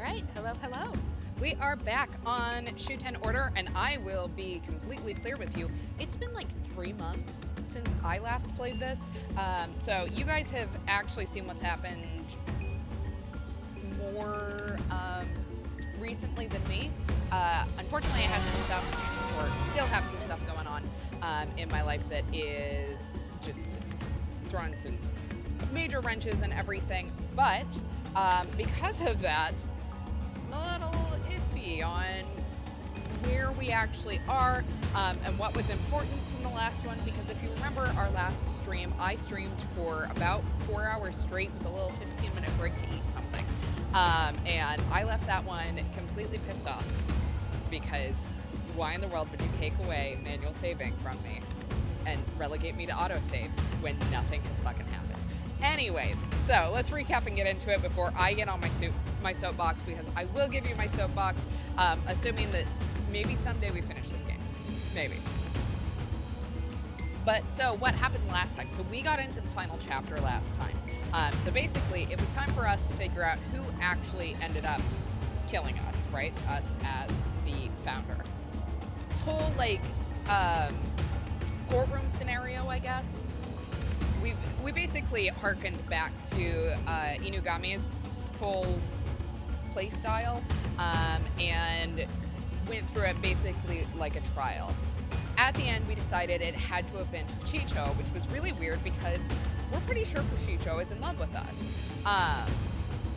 right, hello, hello. We are back on Shuten Order, and I will be completely clear with you. It's been like 3 months since I last played this, so you guys have actually seen what's happened more recently than me. Unfortunately, I had some stuff, or still have some stuff going on in my life that is just throwing some major wrenches and everything. But because of that, a little iffy on where we actually are and what was important from the last one. Because if you remember our last stream, I streamed for about 4 hours straight with a little 15-minute break to eat something. And I left that one completely pissed off because why in the world would you take away manual saving from me and relegate me to autosave when nothing has fucking happened? Anyways, so let's recap and get into it before I get on my soapbox, because I will give you my soapbox, assuming that maybe someday we finish this game. Maybe. But so what happened last time? So we got into the final chapter last time. So basically, it was time for us to figure out who actually ended up killing us, right? Us as the founder. Whole, like, courtroom scenario, I guess. We basically harkened back to Inugami's whole play style and went through it basically like a trial. At the end, we decided it had to have been Fuchicho, which was really weird because we're pretty sure Fuchicho is in love with us.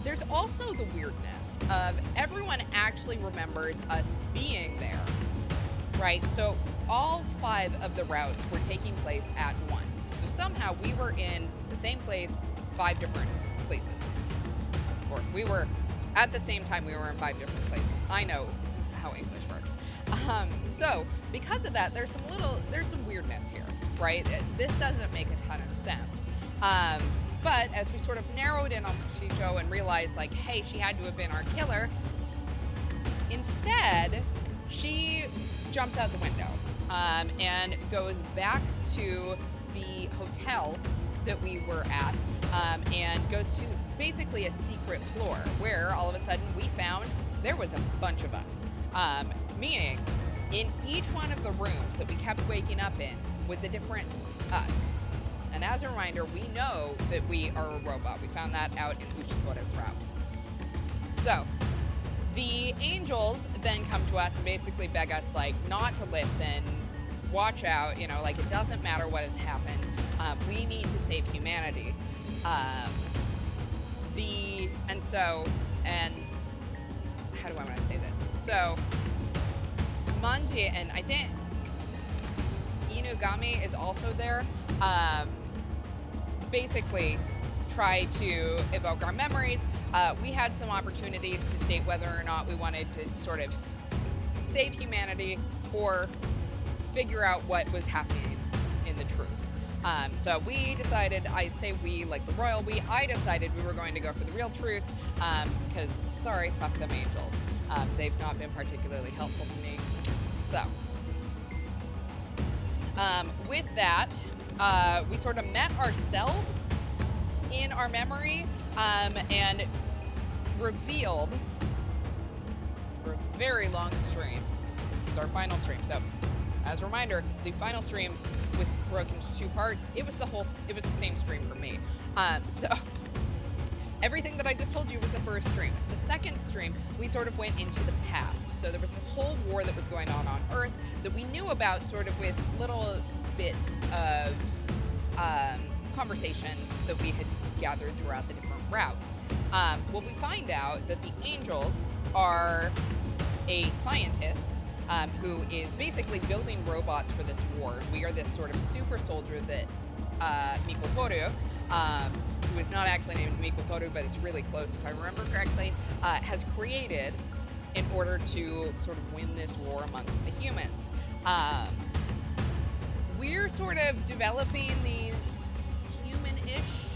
There's also the weirdness of everyone actually remembers us being there, right? So all 5 of the routes were taking place at once. So somehow we were in the same place, 5 different places. Or we were, at the same time, we were in 5 different places. I know how English works. So because of that, there's some weirdness here, right? This doesn't make a ton of sense. But as we sort of narrowed in on Fuchicho and realized, like, hey, she had to have been our killer, instead, she jumps out the window and goes back to the hotel that we were at and goes to basically a secret floor where all of a sudden we found there was a bunch of us. Meaning, in each one of the rooms that we kept waking up in was a different us. And as a reminder, we know that we are a robot. We found that out in Uchitore's route. So, the angels then come to us and basically beg us, like, not to listen, watch out, you know, like, it doesn't matter what has happened. We need to save humanity. And how do I want to say this? So, Manji and I think Inugami is also there, basically try to evoke our memories. We had some opportunities to state whether or not we wanted to sort of save humanity or figure out what was happening in the truth. So we decided, I say we like the royal we, I decided we were going to go for the real truth, because, sorry, fuck them angels. They've not been particularly helpful to me. So, with that, we sort of met ourselves in our memory, and revealed, for a very long stream, it's our final stream. So, as a reminder, the final stream was broken into 2 parts. It was the same stream for me. So everything that I just told you was the first stream. The second stream, we sort of went into the past. So there was this whole war that was going on Earth that we knew about sort of with little bits of conversation that we had gathered throughout the different routes. Well, we find out that the angels are a scientist who is basically building robots for this war. We are this sort of super soldier that Mikotoru, who is not actually named Mikotoru, but it's really close if I remember correctly, has created in order to sort of win this war amongst the humans. We're sort of developing these human-ish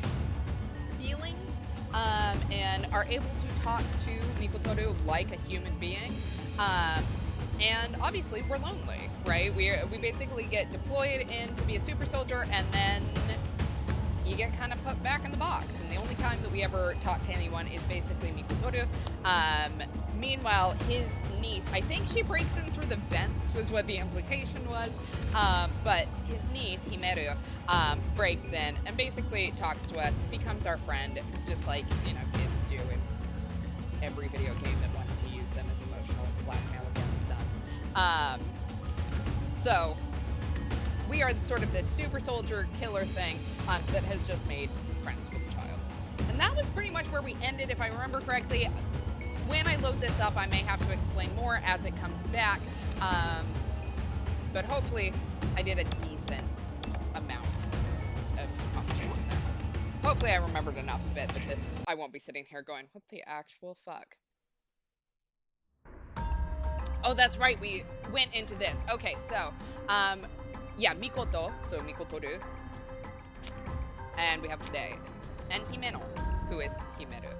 feelings and are able to talk to Mikotoru like a human being. And obviously we're lonely, right? We basically get deployed in to be a super soldier, and then you get kind of put back in the box. And the only time that we ever talk to anyone is basically Mikotoru. Meanwhile, his niece, I think she breaks in through the vents, was what the implication was. But his niece, Himeru, breaks in and basically talks to us, becomes our friend, just like, kids do in every video game that wants to use them as emotional blackmail against us. So we are sort of this super soldier killer thing that has just made friends with a child. And that was pretty much where we ended, if I remember correctly. When I load this up, I may have to explain more as it comes back. But hopefully I did a decent amount of conversation there. Hopefully I remembered enough of it that I won't be sitting here going, what the actual fuck? Oh, that's right, we went into this. Okay, so, yeah, Mikoto, so Mikotoru, and we have Today, and Himeno, who is Himeru.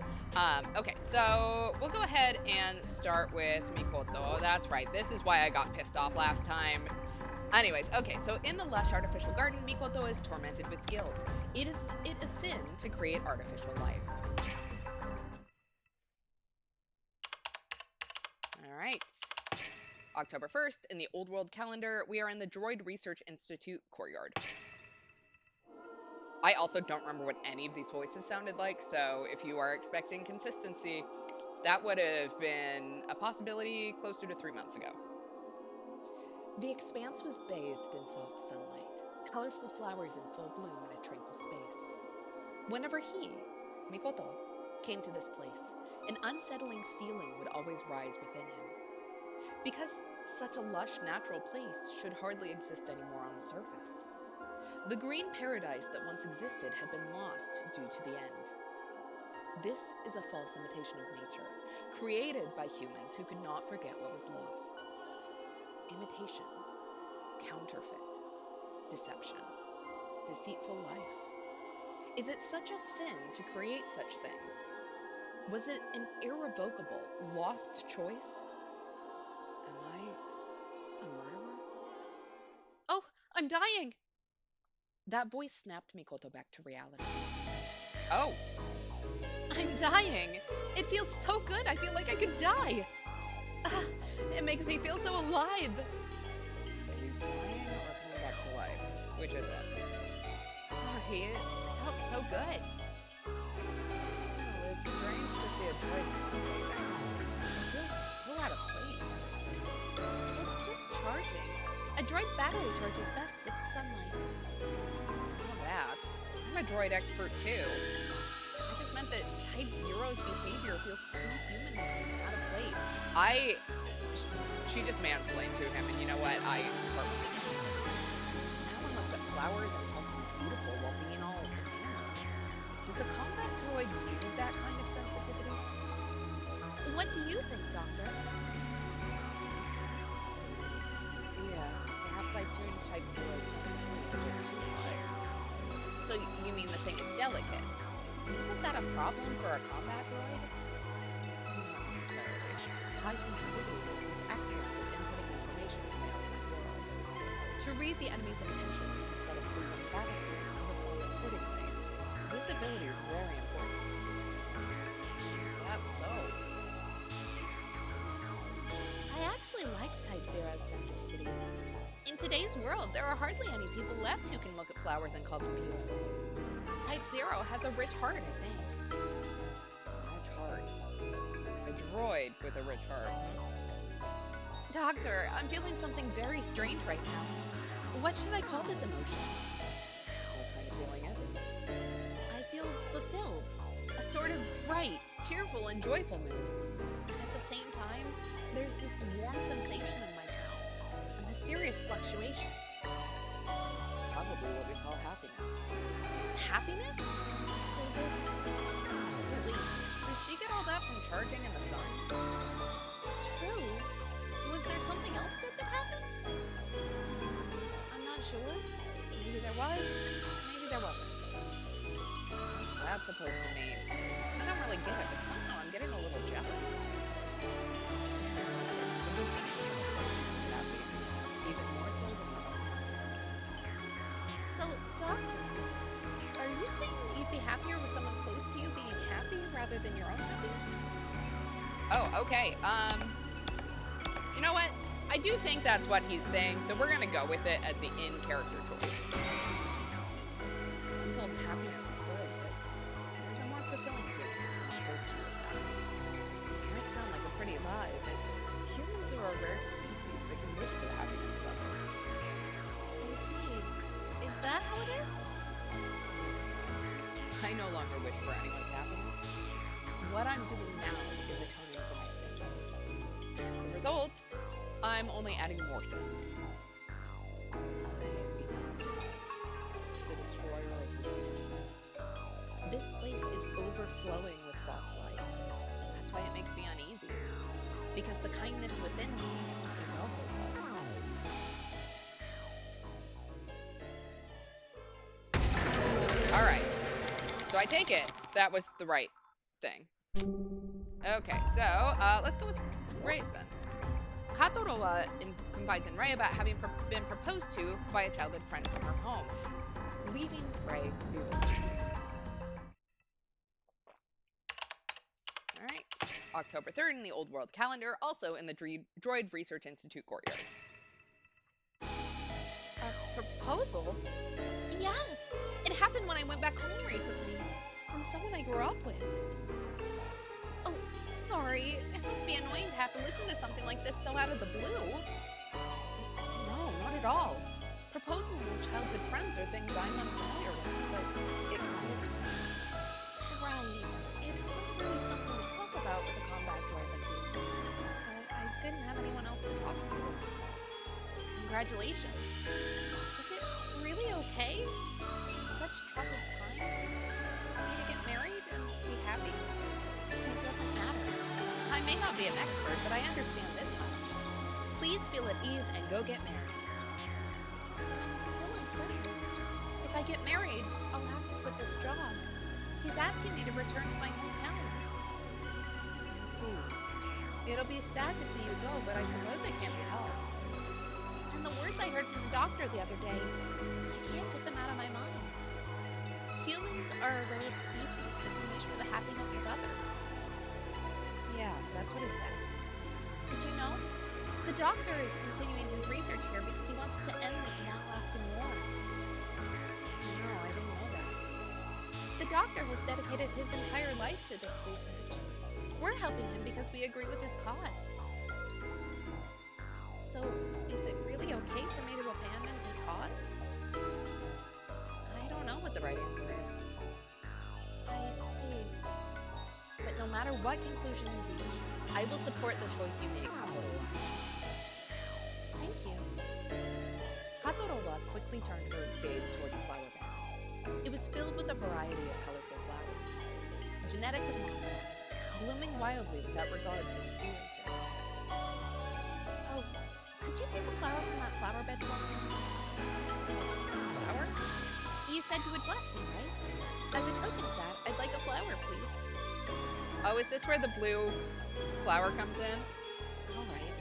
Okay, so we'll go ahead and start with Mikoto. That's right, this is why I got pissed off last time. Anyways, okay, so in the lush artificial garden, Mikoto is tormented with guilt. It is a sin to create artificial life. All right. October 1st, in the Old World calendar, we are in the Droid Research Institute courtyard. I also don't remember what any of these voices sounded like, so if you are expecting consistency, that would have been a possibility closer to 3 months ago. The expanse was bathed in soft sunlight, colorful flowers in full bloom in a tranquil space. Whenever he, Mikoto, came to this place, an unsettling feeling would always rise within him. Because such a lush, natural place should hardly exist anymore on the surface. The green paradise that once existed had been lost due to the end. This is a false imitation of nature, created by humans who could not forget what was lost. Imitation, counterfeit, deception, deceitful life. Is it such a sin to create such things? Was it an irrevocable, lost choice? Am I a murderer? Oh, I'm dying! That voice snapped Mikoto back to reality. Oh, I'm dying! It feels so good, I feel like I could die! It makes me feel so alive! Are you dying or coming back to life? Which is it? Sorry, it felt so good. Oh, it's strange to see a droid sunbathing. It feels so out of place. It's just charging. A droid's battery charges best with sunlight. Oh, that. I'm a droid expert too. I just meant that Type Zero's behavior feels too human and out of place. She just mansplained to him, and you know what? I support it. That one looks at flowers and calls them beautiful while being all inner. Does a combat droid need that kind of sensitivity? What do you think, Doctor? Yes, perhaps I tuned Type Zero's sensitivity a bit too high. So you mean the thing is delicate? Isn't that a problem for a combat droid? Not necessarily. High sensitivity means it's excellent at inputting information from the outside world. To read the enemy's intentions from set of clues on the battlefield and respond accordingly. This ability is very important. Is that so? I actually like Type Zero's sensitivity. In today's world, there are hardly any people left who can look at flowers and call them beautiful. Type Zero has a rich heart, I think. Rich heart. A droid with a rich heart. Doctor, I'm feeling something very strange right now. What should I call this emotion? What kind of feeling is it? I feel fulfilled. A sort of bright, cheerful, and joyful mood. And at the same time, there's this warm sensation in my chest. A mysterious fluctuation. It's probably what we call happiness. Happiness? So this... Wait, does she get all that from charging in the sun? True. Was there something else good that happened? I'm not sure. Maybe there was, maybe there wasn't. What's that supposed to mean? I don't really get it, but somehow I'm getting a little jealous. Happy. Even more so than my own. So, Doctor, are you Oh, okay. You know what? I do think that's what he's saying, so we're gonna go with it as the in-character choice. Untold happiness is good, but there's a more fulfilling feeling as opposed to yours happy. It might sound like a pretty lie, but humans are a rare species that can wish for the happiness of others. I see. Is that how it is? I no longer wish for anyone's happiness. What I'm doing now is atoning for my sins. As a result, I'm only adding more sins. I have become dead, the destroyer of worlds. This place is overflowing with false life. That's why it makes me uneasy. Because the kindness within me is also false. Alright, so I take it that was the right thing. Okay, so let's go with Ray's then. Katoro confides in Ray about having been proposed to by a childhood friend from her home, leaving Ray bewildered. All right, October 3rd in the Old World calendar, also in the Droid Research Institute courtyard. A proposal? Yes! It happened when I went back home recently. From someone I grew up with. Oh, sorry. It must be annoying to have to listen to something like this so out of the blue. No, not at all. Proposals of childhood friends are things I'm unfamiliar with, so it comes to me. Right. It's not really something to talk about with a combat droid like you. But I didn't have anyone else to talk to. Congratulations. Is it really okay? In such troubled times? For me to get married and be happy? It doesn't matter. I may not be an expert, but I understand this much. Please feel at ease and go get married. I'm still uncertain. If I get married, I'll have to quit this job. He's asking me to return to my hometown. I see. It'll be sad to see you go, but I suppose it can't be helped. And the words I heard from the doctor the other day, I can't get them out of my mind. Humans are a rare species that can wish for the happiness of others. Yeah, that's what he said. Did you know? The doctor is continuing his research here because he wants to end this long-lasting war. No, I didn't know that. The doctor has dedicated his entire life to this research. We're helping him because we agree with his cause. So, is it really okay for me to abandon his cause? I don't know what the right answer is. I see. But no matter what conclusion you reach, I will support the choice you make, Katoro. Thank you. Katoro quickly turned her gaze toward the flower bed. It was filled with a variety of colorful flowers, genetically modified, blooming wildly without regard for the season. Oh, could you pick a flower from that flower bed for me? Flower? You said you would bless me, right? As a token of that, I'd like a flower, please. Oh, is this where the blue flower comes in? All right.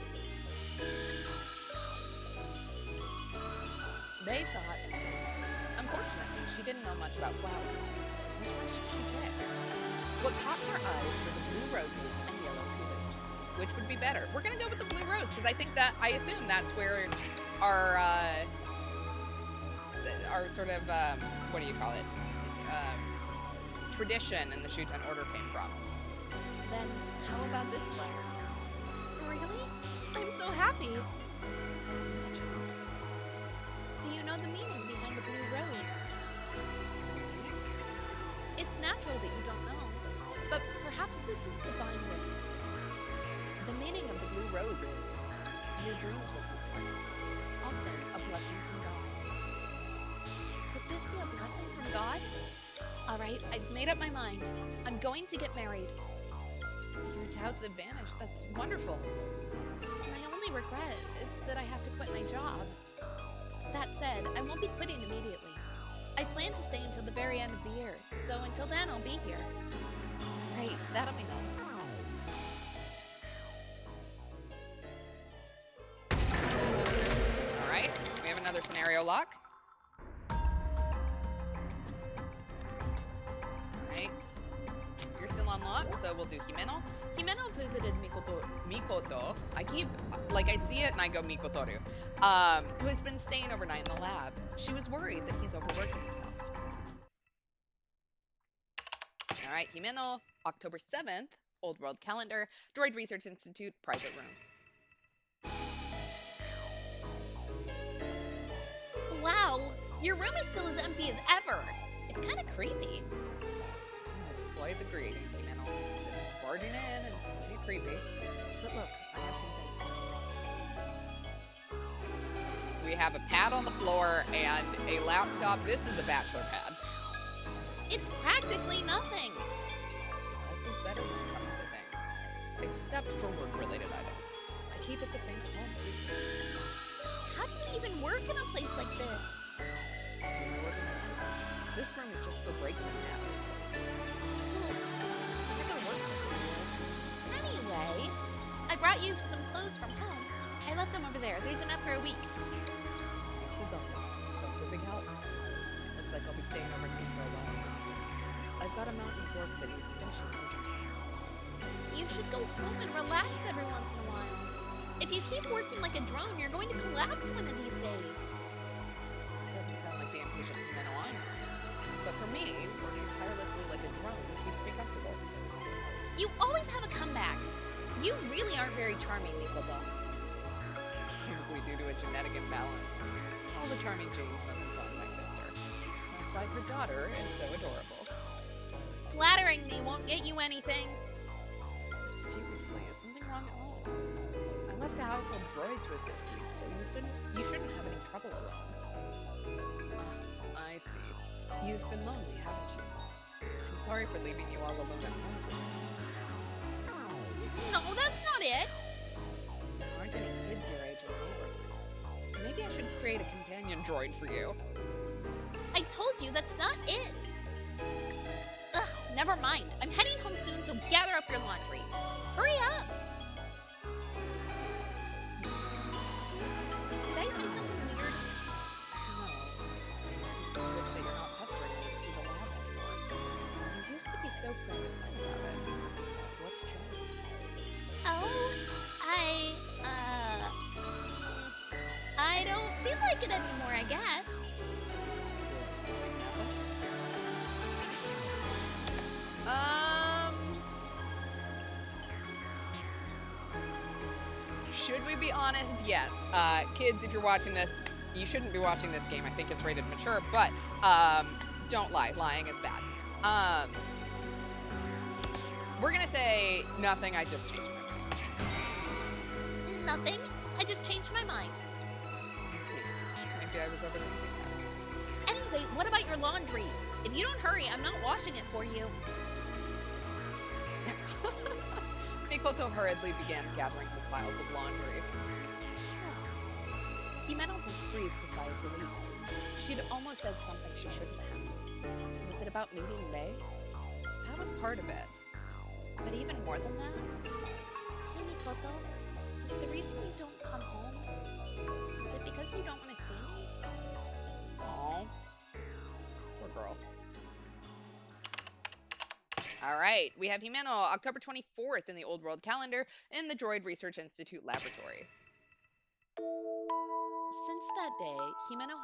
They thought, unfortunately, she didn't know much about flowers. Which one should she pick? What caught her eyes were the blue roses and yellow tulips. Which would be better? We're gonna go with the blue rose because I assume that's where our sort of what do you call it? Tradition in the Shuten order came from. Then, how about this flower? Really? I'm so happy. Do you know the meaning behind the blue rose? It's natural that you don't know, but perhaps this is divine wisdom. The meaning of the blue rose is your dreams will come true. Also, a blessing from God. Could this be a blessing from God? All right, I've made up my mind. I'm going to get married. Your doubts have vanished. That's wonderful. My only regret is that I have to quit my job. That said, I won't be quitting immediately. I plan to stay until the very end of the year, so until then I'll be here. Great, that'll be nice. All right, we have another scenario lock. All right, you're still on lock, so we'll do Himeno. Himeno visited Mikoto, I see it and I go Mikotoru, who has been staying overnight in the lab. She was worried that he's overworking himself. All right, Himeno, October 7th, Old World Calendar, Droid Research Institute, private room. Wow, your room is still as empty as ever. It's kind of creepy. That's quite the greeting, Himeno. Just barging in and kind of creepy. But look, I have some things for you. We have a pad on the floor and a laptop. This is a bachelor pad. It's practically nothing. This is better when it comes to things. Except for work-related items. I keep it the same at home, too. How do you even work in a place like this? This room is just for breaks and naps. Well, it never works for you. Anyway, I brought you some clothes from home. I left them over there. There's enough for a week. Thanks as always. That's a big help. Looks like I'll be staying overnight for a while. I've got a mountain of work that needs finishing urgently. You should go home and relax every once in a while. If you keep working like a drone, you're going to collapse one of these days. Doesn't sound like the impatient men I know. But for me, working tirelessly like a drone keeps me comfortable. You always have a comeback. You really aren't very charming, Mikoto. It's probably due to a genetic imbalance. All the charming genes must have gone to my sister. That's why her daughter is so adorable. Flattering me won't get you anything. Seriously, is something wrong at home? I left a household droid to assist you, so you shouldn't have any trouble alone. I see. You've been lonely, haven't you? I'm sorry for leaving you all alone at home for so long. No, that's not it. There aren't any kids your age in the neighborhood. Maybe I should create a companion droid for you. I told you that's not it. Ugh, never mind. I'm heading home soon, so gather up your laundry. Hurry up. Did I say something weird? No. I just noticed that you're not pestering me to see the lab anymore. You used to be so persistent about it. What's changed? Oh, I don't feel like it anymore, I guess. Should we be honest? Yes. Kids, if you're watching this, you shouldn't be watching this game. I think it's rated mature, but don't lie. Lying is bad. We're gonna say nothing. I just changed my mind. Nothing. I just changed my mind. I see. Maybe I was overthinking Anyway, what about your laundry? If you don't hurry, I'm not washing it for you. that. Mikoto hurriedly began gathering his piles of laundry. Himeno breathed a sigh of relief. She'd almost said something she shouldn't have. Was it about meeting Lei? That was part of it. But even more than that, Hey, Mikoto, is the reason you don't come home, is it because you don't want to see me? oh, poor girl. All right, we have Himeno, October 24th in the Old World Calendar in the Droid Research Institute laboratory. Since that day, Himeno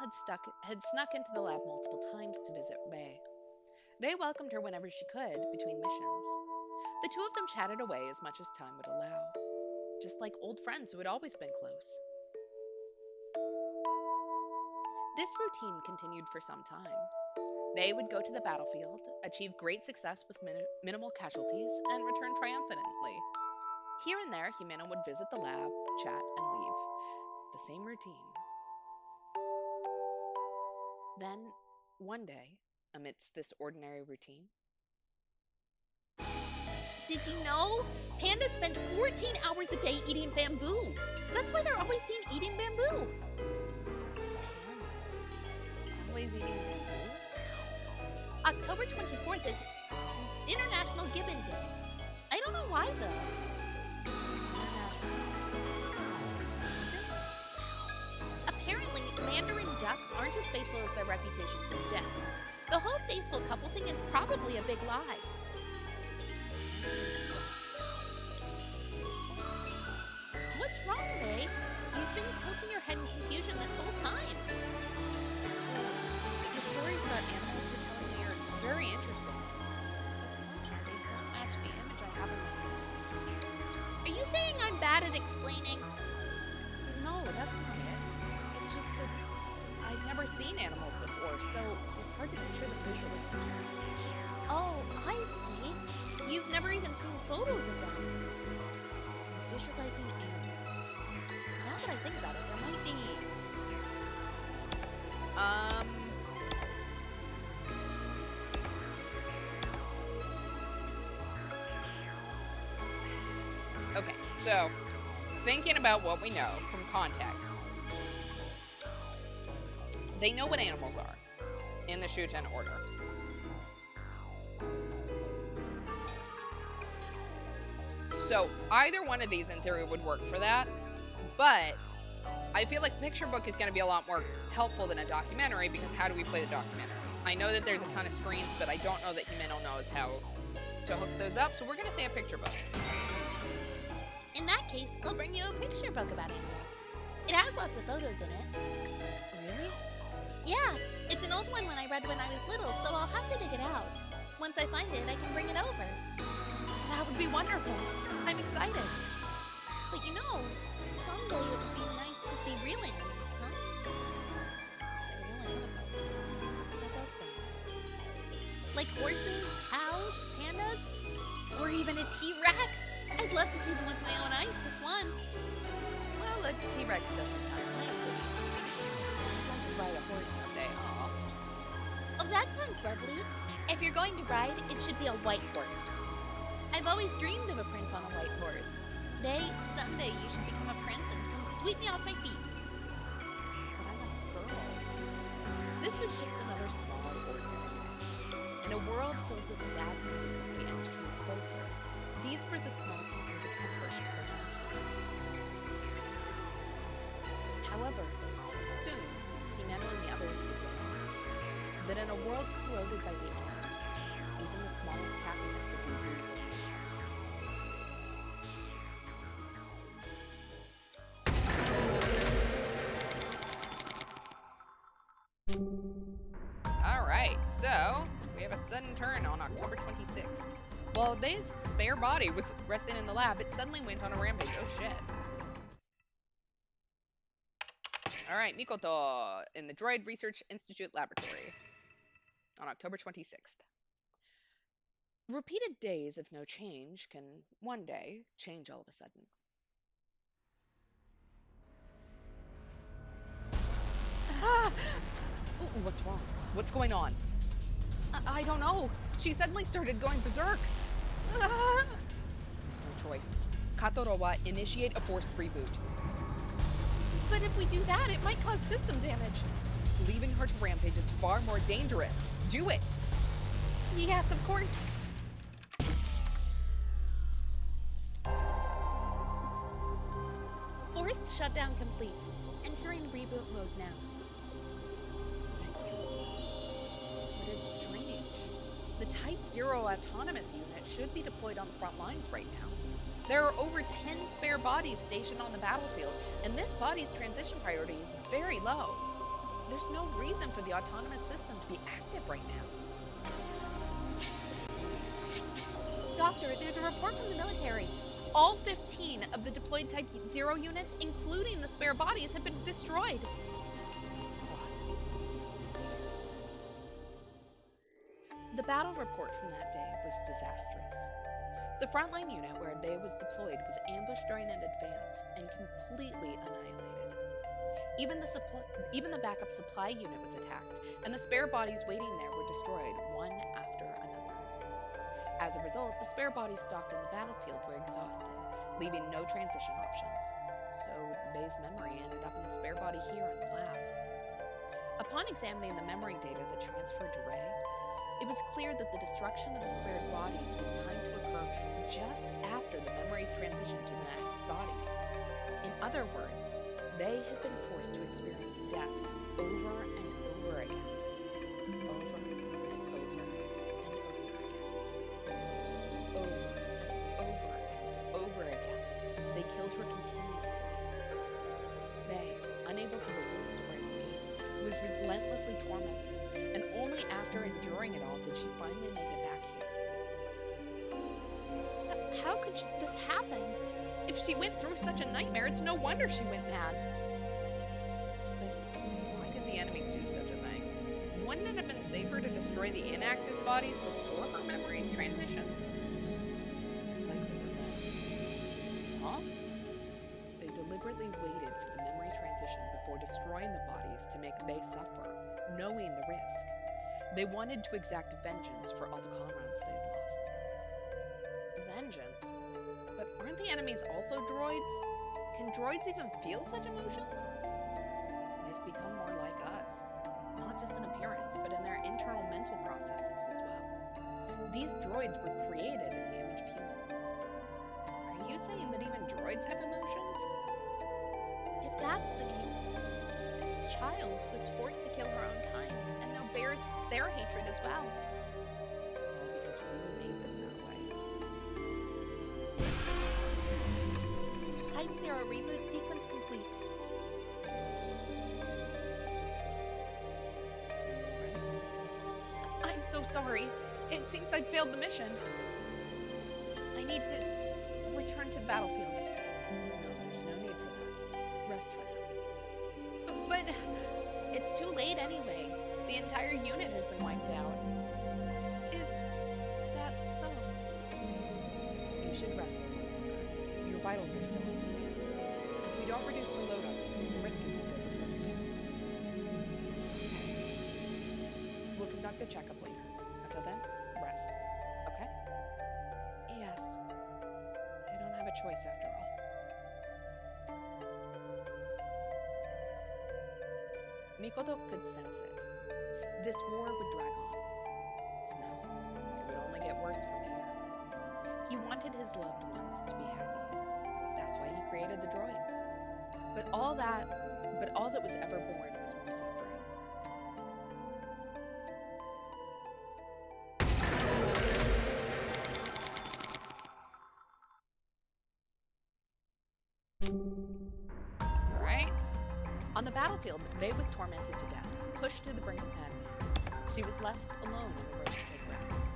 had snuck into the lab multiple times to visit Lei. Lei welcomed her whenever she could between missions. The two of them chatted away as much as time would allow, just like old friends who had always been close. This routine continued for some time. They would go to the battlefield, achieve great success with minimal casualties, and return triumphantly. Here and there, Himeno would visit the lab, chat, and leave. The same routine. Then, one day, amidst this ordinary routine, Did you know? Pandas spend 14 hours a day eating bamboo. That's why they're always seen eating bamboo. pandas always eating bamboo? October 24th is International Gibbon Day. I don't know why, though. Apparently, mandarin ducks aren't as faithful as their reputation suggests. The whole faithful couple thing is probably a big lie. Are you saying I'm bad at explaining? No, that's not it. It's just that I've never seen animals before, so it's hard to picture them visually. Oh, I see. You've never even seen photos of them. Visualizing animals. Now that I think about it, there might be. Um, okay, so thinking about what we know from context, they know what animals are in the Shuten order. So either one of these in theory would work for that, but I feel like picture book is going to be a lot more helpful than a documentary because how do we play the documentary? I know that there's a ton of screens, but I don't know that Himeno knows how to hook those up, so we're going to say a picture book. In that case, I'll bring you a picture book about animals. It has lots of photos in it. Really? Yeah, it's an old one I read when I was little, so I'll have to dig it out. Once I find it, I can bring it over. That would be wonderful. I'm excited. But you know, someday it would be nice to see real animals, huh? Real animals. That does sound nice. Like horses, cows, pandas, or even a T-Rex. I'd love to see them with my own eyes just once. Well, a T-Rex doesn't sound nice. I'd like to ride a horse someday. Aw. Oh, that sounds lovely. If you're going to ride, it should be a white horse. I've always dreamed of a prince on a white horse. Someday you should become a prince and come sweep me off my feet. But I'm a girl. This was just another small, ordinary day. In a world filled with sad news as the end drew closer, these were the small pieces of comfort he could mention. However, soon, Himeno and the others would learn that in a world corroded by the end, even the smallest happiness would be bruises. All right, so we have a sudden turn on October 26th. While this spare body was resting in the lab, it suddenly went on a rampage. Oh shit. All right, Mikoto in the Droid Research Institute laboratory on October 26th. Repeated days of no change can one day change all of a sudden. Ah! Ooh, what's wrong? What's going on? I don't know. She suddenly started going berserk. Ah! There's no choice. Katorowa, initiate a forced reboot. But if we do that, it might cause system damage. Leaving her to rampage is far more dangerous. Do it! Yes, of course. Forced shutdown complete. Entering reboot mode now. Thank you. But it's strange. The Type 0 autonomous unit should be deployed on the front lines right now. There are over 10 spare bodies stationed on the battlefield, and this body's transition priority is very low. There's no reason for the autonomous system to be active right now. Doctor, there's a report from the military. All 15 of the deployed Type 0 units, including the spare bodies, have been destroyed. The battle report from that day was disastrous. The frontline unit where they was deployed was ambushed during an advance and completely annihilated. Even the backup supply unit was attacked, and the spare bodies waiting there were destroyed one after another. As a result, the spare bodies stocked on the battlefield were exhausted, leaving no transition options. So Bay's memory ended up in the spare body here in the lab. Upon examining the memory data that transferred to Ray, it was clear that the destruction of the spared bodies was timed to occur just after the memories transitioned to the next body. In other words, they had been forced to experience death over and over again. Over and over and over again. Over and over again. They killed her continuously. They, unable to resist or escape, was relentlessly tormented, and only after enduring it all did she finally make it back here. How could this happen? she went through such a nightmare, it's no wonder she went mad. But why did the enemy do such a thing? Wouldn't it have been safer to destroy the inactive bodies before her memories transition? It's likely revenge. Huh? They deliberately waited for the memory transition before destroying the bodies to make they suffer, knowing the risk. They wanted to exact vengeance for all the comrades they had lost. Vengeance? But aren't the enemies also droids? Can droids even feel such emotions? They've become more like us, not just in appearance, but in their internal mental processes as well. These droids were created in the image of humans. Are you saying that even droids have emotions? If that's the case, this child was forced to kill her own kind and now bears their hatred as well. It's all because we made them that way. Type 0 reboot sequence complete. I'm so sorry. It seems I failed the mission. I need to return to the battlefield. No, there's no need for that. Rest for now. But it's too late anyway. The entire unit has been wiped out. Is that so? You should rest a little longer. Your vitals are still unstable. If we don't reduce the load up, there's a risk of you overswinging. We'll conduct a checkup later. Until then, rest. Okay? Yes. I don't have a choice after all. Mikoto could sense it. This war would drag on. No, it would only get worse from here. He wanted his loved ones to be happy. That's why he created the droids. But all that was ever born was more suffering. Right? On the battlefield, Vey was tormented to death, pushed to the brink of madness. She was left alone on the road to take rest.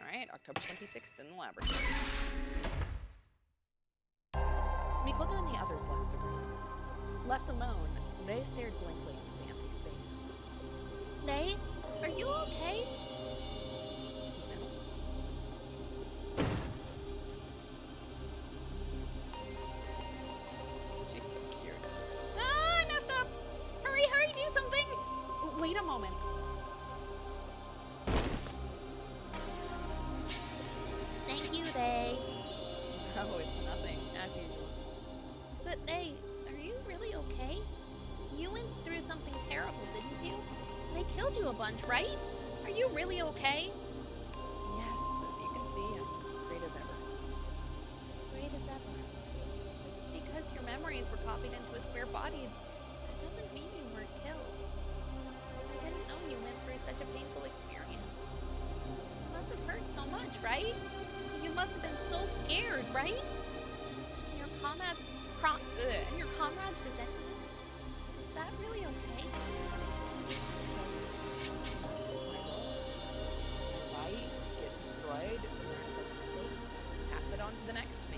Alright, October 26th in the laboratory. Mikoto and the others left the room. Left alone, they stared blankly into the empty space. Vey, are you okay? She's so cute. Ah, I messed up! Hurry, hurry, do something! Wait a moment. Thank you, Vey. Oh, it's nothing, as usual. But Vey, are you really okay? You went through something terrible, didn't you? They killed you a bunch, right? Are you really okay? Yes, as you can see, I'm as great as ever. Great as ever. Just because your memories were copied into a square body, that doesn't mean you weren't killed. I didn't know you went through such a painful experience. It must have hurt so much, right? You must have been so scared, right? And your comrades resent you. Is that really okay? Fight, get destroyed, learn from mistakes, pass it on to the next me.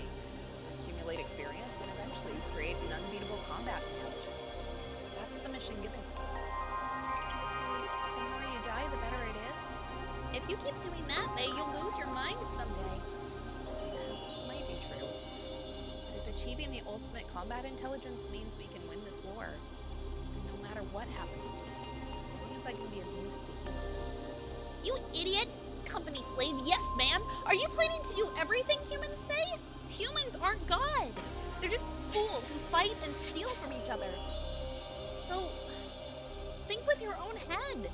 Accumulate experience and eventually create an unbeatable combat intelligence. That's the mission given to me. The more you die, the better it is. If you keep doing that, Vey, you'll lose your mind someday. Might be true. But if achieving the ultimate combat intelligence means we can win this war, then no matter what happens to me, as long as I can be of use to humans. You idiot! Company slave, yes, man! Are you planning to do everything humans say? Humans aren't God! They're just fools who fight and steal from each other. So, think with your own head.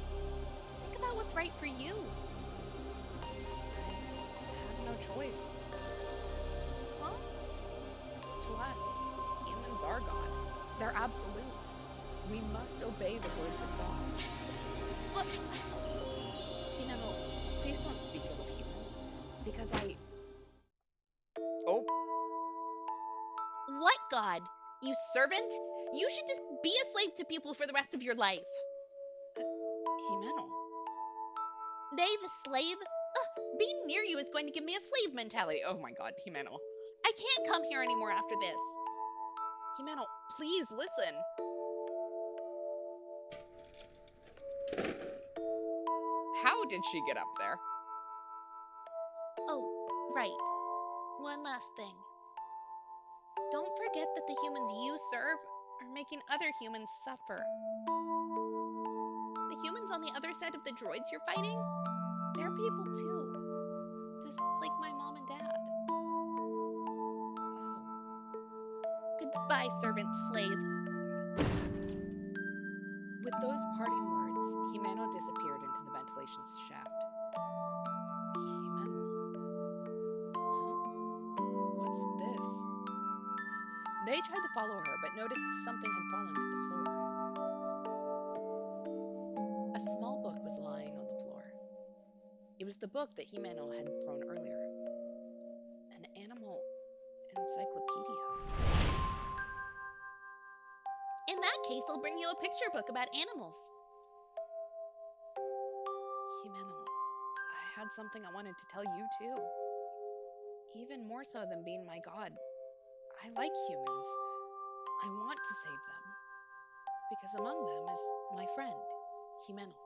Think about what's right for you. I have no choice. Huh? To us, humans are God. They're absolute. We must obey the words of God. What? Hinano, please don't speak ill of humans, because I... Oh, What God? You servant? You should just be a slave to people for the rest of your life. Himeno. They, the slave? Being near you is going to give me a slave mentality. Oh my god, Himeno. I can't come here anymore after this. Himeno, please listen. How did she get up there? Oh, right. One last thing. Don't forget that the humans you serve are making other humans suffer. The humans on the other side of the droids you're fighting, they're people too. Just like my mom and dad. Oh. Goodbye, servant slave. With those parting words, Himeno disappeared into the ventilation shaft. Himeno? Huh? What's this? They tried to follow her, but noticed something had fallen to the floor. A small book was lying on the floor. It was the book that Himeno had thrown earlier. An animal encyclopedia. In that case, I'll bring you a picture book about animals. Himeno, I had something I wanted to tell you too. Even more so than being my god. I like humans. I want to save them. Because among them is my friend, Himeno.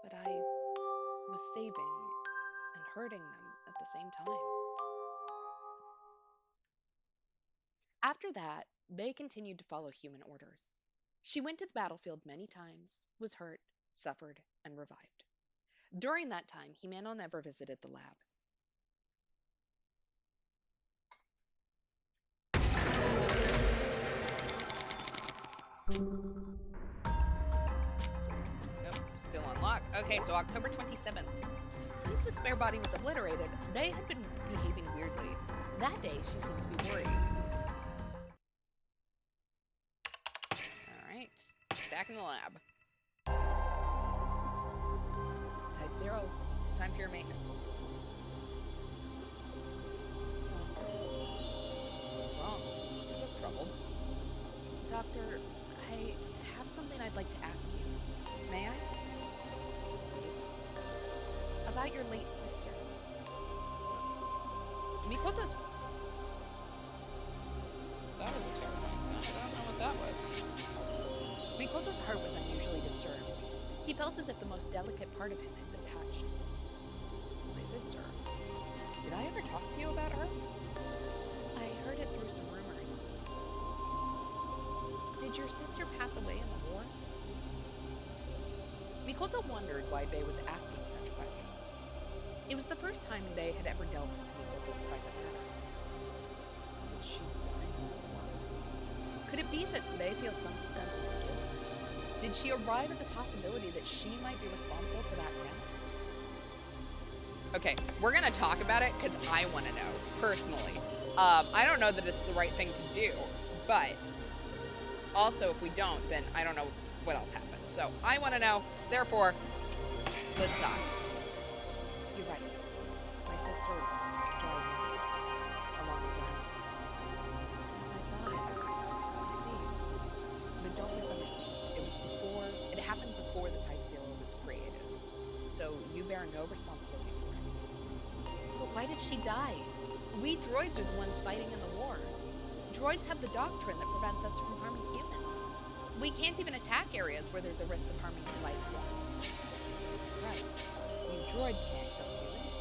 But I was saving and hurting them at the same time. After that, they continued to follow human orders. She went to the battlefield many times, was hurt, suffered, and revived. During that time, Himeno never visited the lab. Nope, still unlocked. Okay, so October 27th. Since the spare body was obliterated, they had been behaving weirdly. That day, she seemed to be worried. Alright, back in the lab. Type 0, it's time for your maintenance. What's wrong? You look troubled. Doctor, I have something I'd like to ask you. May I? What is it? About your late sister. Mikoto's... That was a terrifying sound. I don't know what that was. Mikoto's heart was unusually disturbed. He felt as if the most delicate part of him had been touched. My sister. Did I ever talk to you about her? I heard it through some rumors. Did your sister pass away in the war? Mikoto wondered why Bei was asking such questions. It was the first time Bei had ever delved into Mikoto's private matters. Did she die in the war? Could it be that Bei feels some sense of guilt? Did she arrive at the possibility that she might be responsible for that death? Okay, we're gonna talk about it because I want to know, personally. I don't know that it's the right thing to do, but also if we don't, then I don't know what else happens. So I want to know, therefore, let's talk. You're right. My sister died along with her husband. As I thought. I see. But don't misunderstand. It happened before the Type 0 was created. So you bear no responsibility for it. But why did she die? We droids are the ones fighting in the war. Droids have the doctrine that prevents us from harming humans. We can't even attack areas where there's a risk of harming life forms. That's right. You droids can't kill humans.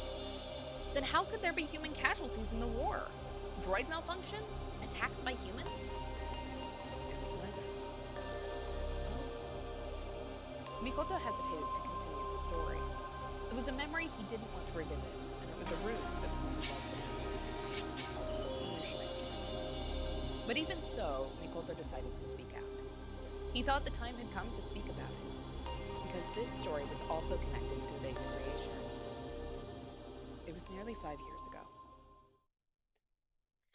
Then how could there be human casualties in the war? Droid malfunction? Attacks by humans? It was neither. Mikoto hesitated to continue the story. It was a memory he didn't want to revisit, and it was a rune with whom he was. But even so, Mikoto decided to speak out. He thought the time had come to speak about it, because this story was also connected to Bei's creation. It was nearly 5 years ago.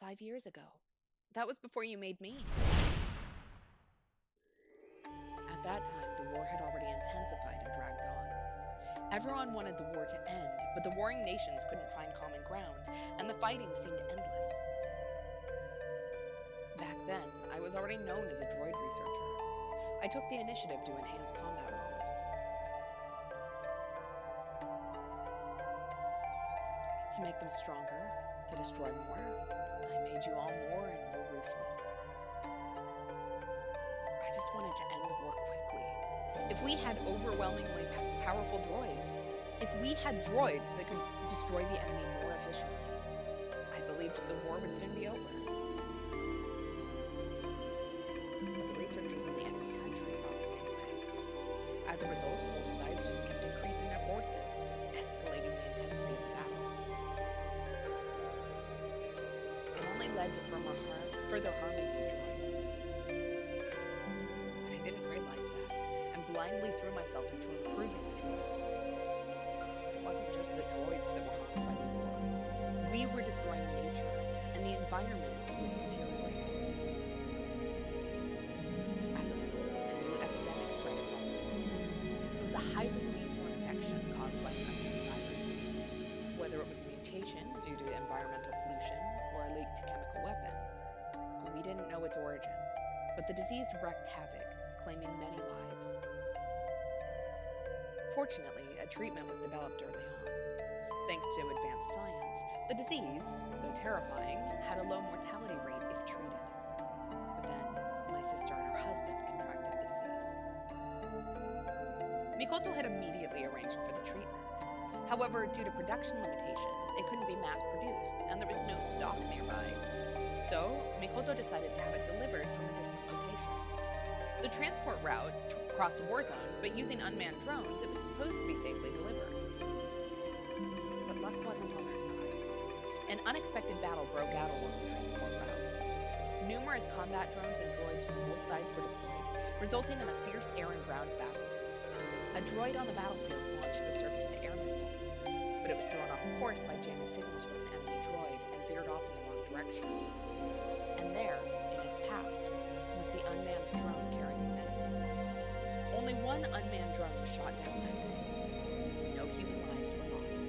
5 years ago? That was before you made me. At that time, the war had already intensified and dragged on. Everyone wanted the war to end, but the warring nations couldn't find common ground, and the fighting seemed endless. Back then, I was already known as a droid researcher. I took the initiative to enhance combat models. to make them stronger, to destroy more, I made you all more and more ruthless. I just wanted to end the war quickly. If we had overwhelmingly powerful droids, if we had droids that could destroy the enemy more efficiently, I believed the war would soon be over. But the researchers in the enemy country thought the same way. As a result, both sides just kept increasing their forces, escalating the intensity of the battles. It only led to further harming the droids. But I didn't realize that, and blindly threw myself into improving the droids. But it wasn't just the droids that were harmed by the war. We were destroying nature, and the environment was deteriorating. As a result, a new epidemic spread across the world. It was a highly lethal infection caused by an unknown virus. Whether it was a mutation due to environmental pollution or a leaked chemical weapon, we didn't know its origin. But the disease wreaked havoc, claiming many lives. Fortunately, a treatment was developed early on. Thanks to advanced science, the disease, though terrifying, had a low mortality rate if treated. But then, my sister and her husband contracted the disease. Mikoto had immediately arranged for the treatment. However, due to production limitations, it couldn't be mass produced, and there was no stock nearby. So, Mikoto decided to have it delivered from a distant location. The transport route crossed a war zone, but using unmanned drones, it was supposed to be safely delivered. But luck wasn't on their side. An unexpected battle broke out along the transport route. Numerous combat drones and droids from both sides were deployed, resulting in a fierce air and ground battle. A droid on the battlefield launched a surface-to-air missile, but it was thrown off course by jamming signals from an enemy droid and veered off in the wrong direction. And there, in its path, was the unmanned drone carrying medicine. Only one unmanned drone was shot down that day. No human lives were lost,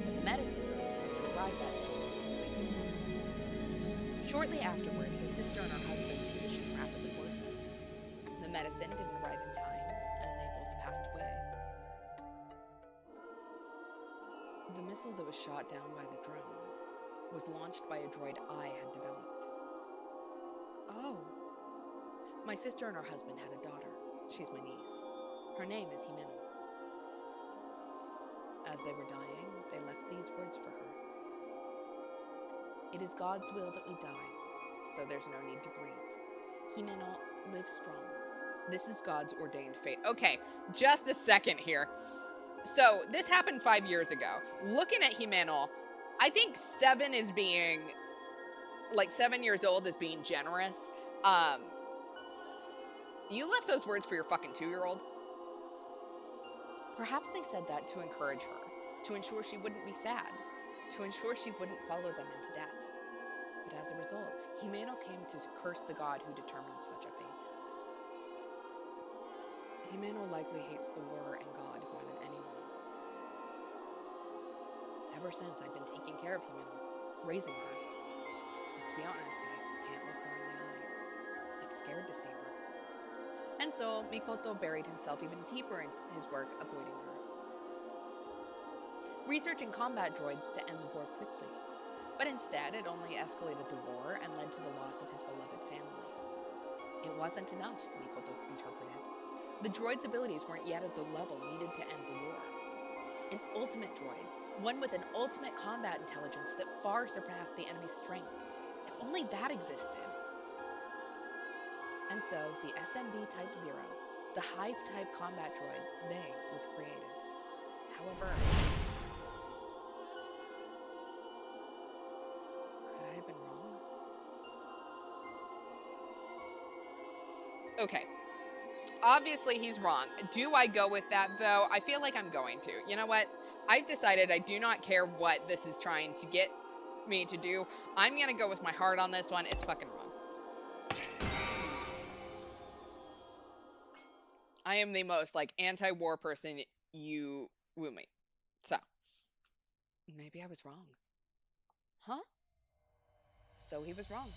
but the medicine that was supposed to arrive that day was completely lost. Shortly afterward, his sister and her husband's condition rapidly worsened. The medicine didn't arrive in time, and they both passed away. The missile that was shot down by the drone was launched by a droid I had developed. Oh. My sister and her husband had a daughter. She's my niece. Her name is Himeno. As they were dying, they left these words for her. It is God's will that we die, so there's no need to grieve. Himeno, live strong. This is God's ordained fate. Okay, just a second here. So this happened 5 years ago. Looking at Himeno, I think 7 years old is being generous. Um, you left those words for your fucking 2-year-old. Perhaps they said that to encourage her, to ensure she wouldn't be sad, to ensure she wouldn't follow them into death. But as a result, Himeno came to curse the god who determined such a fate. Himeno likely hates the war and God more than anyone. Ever since, I've been taking care of Himeno, raising her. But to be honest, I can't look her in the eye. I'm scared to see her. And so, Mikoto buried himself even deeper in his work avoiding her. Researching combat droids to end the war quickly. But instead, it only escalated the war and led to the loss of his beloved family. It wasn't enough, Mikoto interpreted. The droid's abilities weren't yet at the level needed to end the war. An ultimate droid, one with an ultimate combat intelligence that far surpassed the enemy's strength. If only that existed. And so, the SMB Type 0, the Hive-type combat droid, they was created. However, could I have been wrong? Okay. Obviously, he's wrong. Do I go with that, though? I feel like I'm going to. You know what? I've decided I do not care what this is trying to get me to do. I'm going to go with my heart on this one. It's fucking wrong. I am the most, like, anti-war person you will meet. So. Maybe I was wrong. Huh? So he was wrong.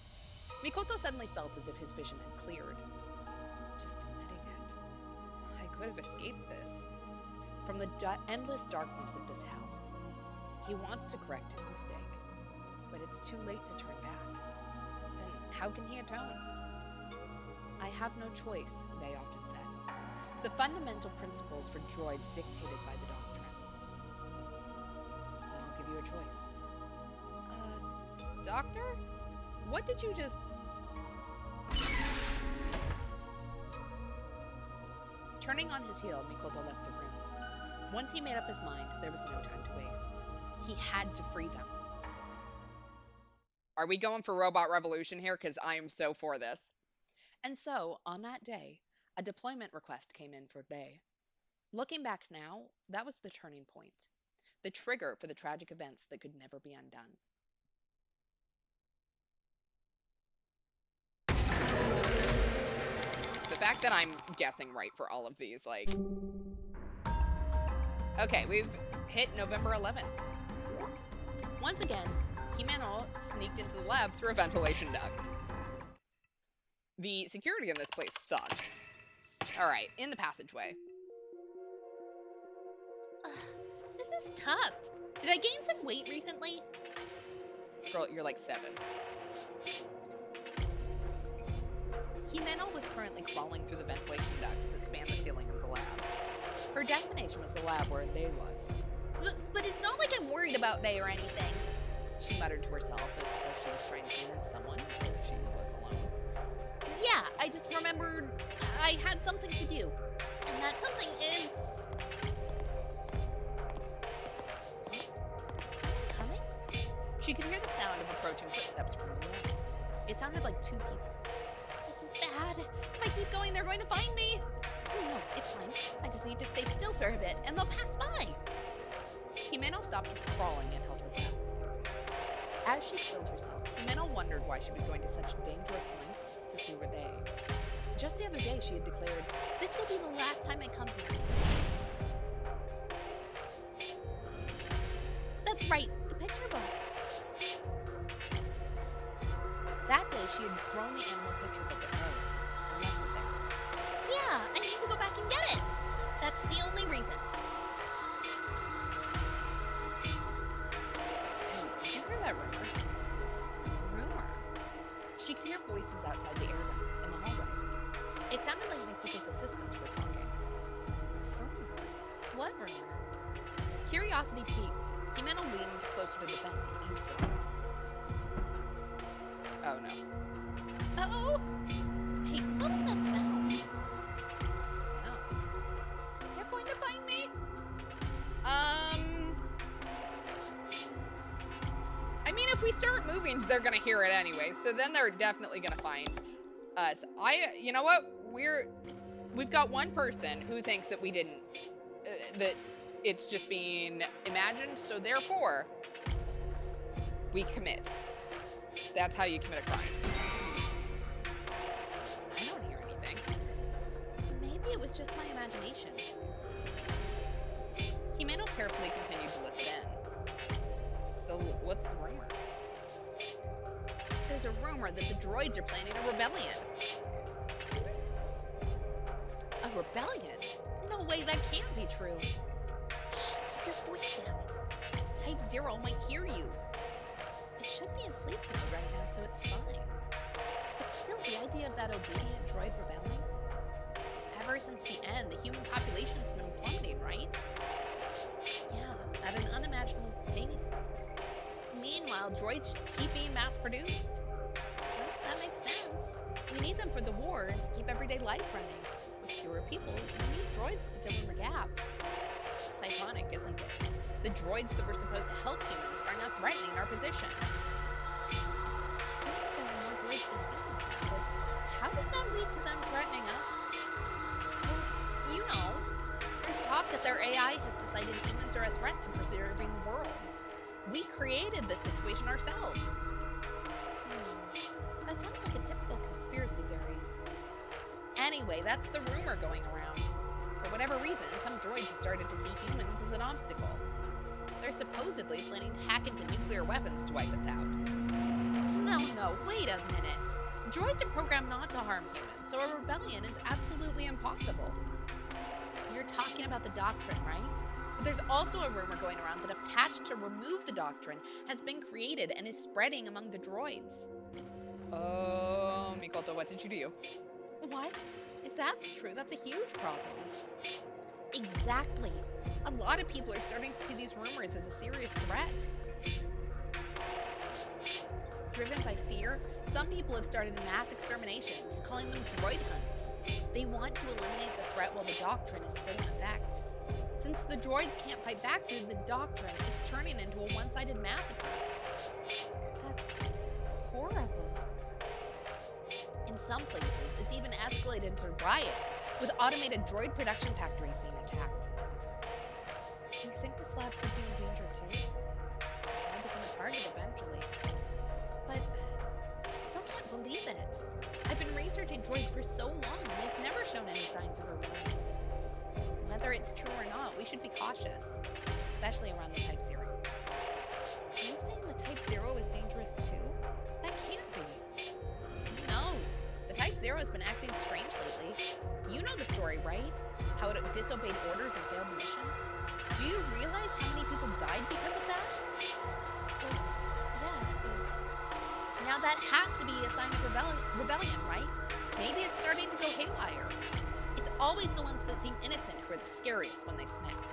Mikoto suddenly felt as if his vision had cleared. Just admitting it. I could have escaped this. From the endless darkness of this hell. He wants to correct his mistake, but it's too late to turn back. Then how can he atone? I have no choice, they often said. The fundamental principles for droids dictated by the doctrine. Then I'll give you a choice. Doctor? What did you just... Turning on his heel, Mikoto left the room. Once he made up his mind, there was no time to waste. He had to free them. Are we going for robot revolution here? Because I am so for this. And so, on that day, a deployment request came in for Bay. Looking back now, that was the turning point. The trigger for the tragic events that could never be undone. The fact that I'm guessing right for all of these, like... Okay, we've hit November 11th. Once again, Himeno Sneaked into the lab through a ventilation duct. The security in this place sucks. Alright, in the passageway. This is tough. Did I gain some weight recently? Girl, you're like 7. Himeno was currently crawling through the ventilation ducts that span the ceiling of the lab. Her destination was the lab where Day was. But it's not like I'm worried about Day or anything, she muttered to herself as though she was trying to convince someone if she was alone. Yeah, I just remembered I had something to do. And that something is... Is someone coming? She could hear the sound of approaching footsteps from below. It sounded like 2 people. This is bad. If I keep going, they're going to find me. No, it's fine. I just need to stay still for a bit, and they'll pass by. Himeno stopped crawling and held her breath. As she stilled herself, Himeno wondered why she was going to such dangerous lengths to see Day. Just the other day, she had declared, "This will be the last time I come here." That's right, the picture book. That day, she had thrown the animal picture book at Ray and left it there. Yeah, I need to go back and get it. That's the only reason. Hey, did you hear that rumor? Rumor? She could hear voices outside the air duct in the hallway. It sounded like Mikoto's assistants were talking. Rumor? What rumor? Curiosity piqued. Himeno leaned closer to the vent and eavesdropped. Oh no. Uh-oh! Hey, what was that sound? Sound? They're going to find me? I mean, if we start moving, they're gonna hear it anyway, so then they're definitely gonna find us. You know what? We've got one person who thinks that we didn't, that it's just being imagined, so therefore, we commit. That's how you commit a crime. I don't hear anything. Maybe it was just my imagination. Himeno carefully continued to listen in. So, what's the rumor? There's a rumor that the droids are planning a rebellion. A rebellion? No way, that can't be true. Shh, keep your voice down. Type 0 might hear you. It should be in sleep mode right now, so it's fine. But still, the idea of that obedient droid rebelling? Ever since the end, the human population's been plummeting, right? Yeah, at an unimaginable pace. Meanwhile, droids keep being mass-produced. Well, that makes sense. We need them for the war and to keep everyday life running. With fewer people, we need droids to fill in the gaps. It's ironic, isn't it? The droids that were supposed to help humans are now threatening our position. It's true that there are more droids than humans now, but how does that lead to them threatening us? Well, you know, there's talk that their AI has decided humans are a threat to preserving the world. We created this situation ourselves. That sounds like a typical conspiracy theory. Anyway, that's the rumor going around. For whatever reason, some droids have started to see humans as an obstacle. They're supposedly planning to hack into nuclear weapons to wipe us out. No, wait a minute. Droids are programmed not to harm humans, so a rebellion is absolutely impossible. You're talking about the doctrine, right? But there's also a rumor going around that a patch to remove the doctrine has been created and is spreading among the droids. Oh, Mikoto, what did you do? What? If that's true, that's a huge problem. Exactly. A lot of people are starting to see these rumors as a serious threat. Driven by fear, some people have started mass exterminations, calling them droid hunts. They want to eliminate the threat while the doctrine is still in effect. Since the droids can't fight back due to the doctrine, it's turning into a one-sided massacre. That's horrible. In some places, it's even escalated to riots, with automated droid production factories being attacked. Do you think this lab could be in danger too? It might become a target eventually. But I still can't believe it. I've been researching droids for so long, and they've never shown any signs of rebellion. Whether it's true or not, we should be cautious, especially around the Type Zero. Are you saying the Type Zero is dangerous too? That can't be. Who knows? The Type Zero has been acting strange lately. You know the story, right? How it disobeyed orders and failed the mission? Do you realize how many people died because of that? Well, yes, but now that has to be a sign of rebellion, right? Maybe it's starting to go haywire. It's always the ones that seem innocent who are the scariest when they snap.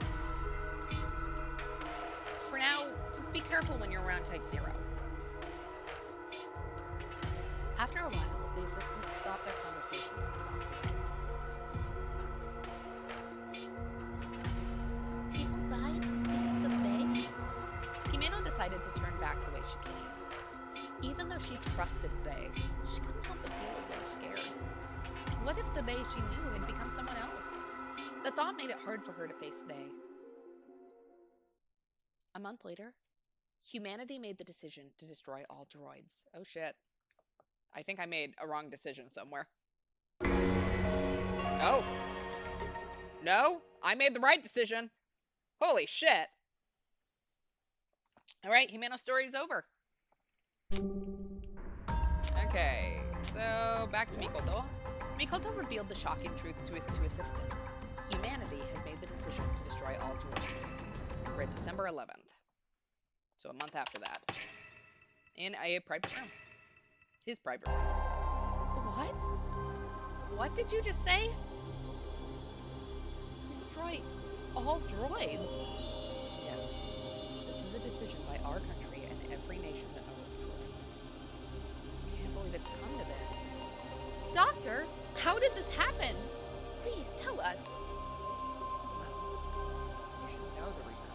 For now, just be careful when you're around Type Zero. After a while, the assistants stopped their conversation and walked away. People died because of they? Himeno decided to turn back the way she came. Even though she trusted they, she couldn't help but feel a little scared. What if the they she knew had become someone else? The thought made it hard for her to face they. A month later, humanity made the decision to destroy all droids. Oh shit. I think I made a wrong decision somewhere. Oh. No, I made the right decision. Holy shit. Alright, Himeno's story is over. Okay, so back to Mikoto. Mikoto revealed the shocking truth to his two assistants. Humanity had made the decision to destroy all droids. We're at December 11th. So a month after that. In a private room. His private room. What? What did you just say? Destroy all droids? Yes. This is a decision by our country and every nation that owns droids. I can't believe it's come to this. Doctor, how did this happen? Please tell us. Well, she knows a reason.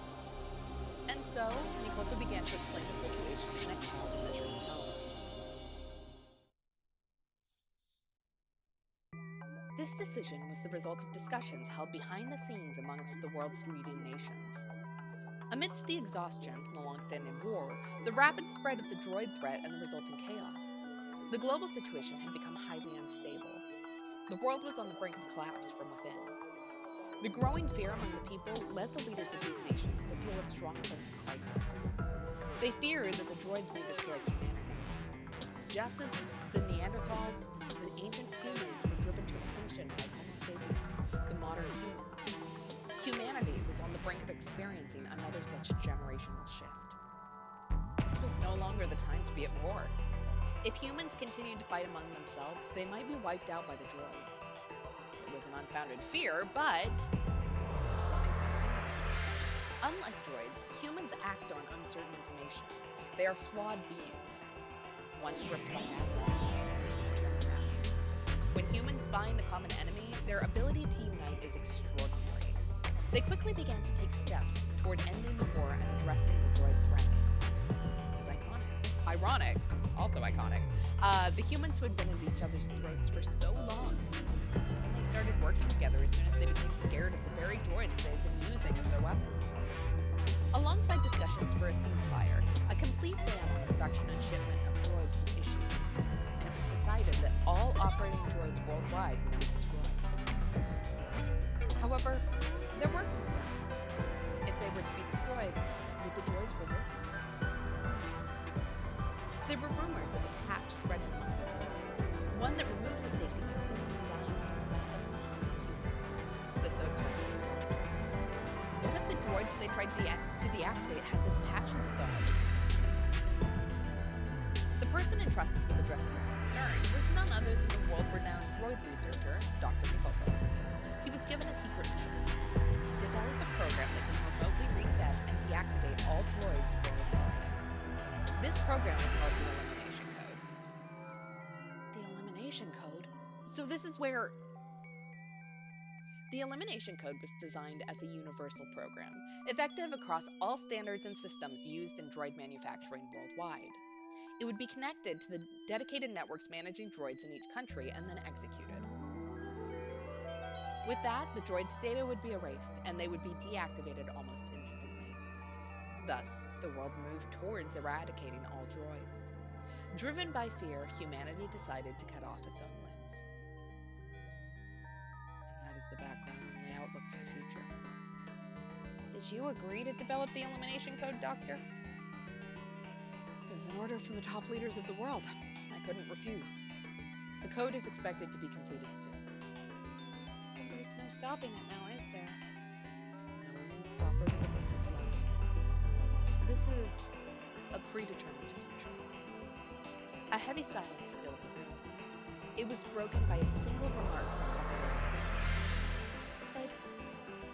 And so, Mikoto began to explain the situation in a calm, measured tone. This decision was the result of discussions held behind the scenes amongst the world's leading nations. Amidst the exhaustion from the long-standing war, the rapid spread of the droid threat and the resulting chaos, the global situation had become highly unstable. The world was on the brink of collapse from within. The growing fear among the people led the leaders of these nations to feel a strong sense of crisis. They feared that the droids may destroy humanity. Just as the Neanderthals, the ancient humans were driven to extinction by Homo sapiens, the modern humans, humanity was on the brink of experiencing another such generational shift. This was no longer the time to be at war. If humans continued to fight among themselves, they might be wiped out by the droids. It was an unfounded fear, but that's what makes them human. Unlike droids, humans act on uncertain information. They are flawed beings. Once you reflect that, there's no turning back. When humans find a common enemy, their ability to unite is extraordinary. They quickly began to take steps toward ending the war and addressing the droid threat. It was iconic. ironic, also iconic. The humans who had been at each other's throats for so long, suddenly started working together as soon as they became scared of the very droids they had been using as their weapons. Alongside discussions for a ceasefire, a complete ban on the production and shipment of droids was issued, and it was decided that all operating droids worldwide would be destroyed. However, there were concerns. If they were to be destroyed, would the droids resist? There were rumors of a patch spreading among the droids, one that removed the safety mechanism designed to prevent them from harming humans, the so-called doctrine. What if the droids they tried to deactivate had this patch installed. The person entrusted with addressing this concern was none other than the world-renowned droid researcher, Dr. Mikoko. He was given a secret mission: develop a program that can remotely reset and deactivate all droids worldwide. This program was called the Elimination Code. The Elimination Code? So this is where... The Elimination Code was designed as a universal program, effective across all standards and systems used in droid manufacturing worldwide. It would be connected to the dedicated networks managing droids in each country and then executed. With that, the droids' data would be erased, and they would be deactivated almost instantly. Thus, the world moved towards eradicating all droids. Driven by fear, humanity decided to cut off its own limbs. And that is the background and the outlook for the future. Did you agree to develop the Elimination Code, Doctor? It was an order from the top leaders of the world. I couldn't refuse. The code is expected to be completed soon. So there's no stopping it now, is there? No one will stop or limit the flow. This is a predetermined future. A heavy silence filled the room. It was broken by a single remark from Copperhead. But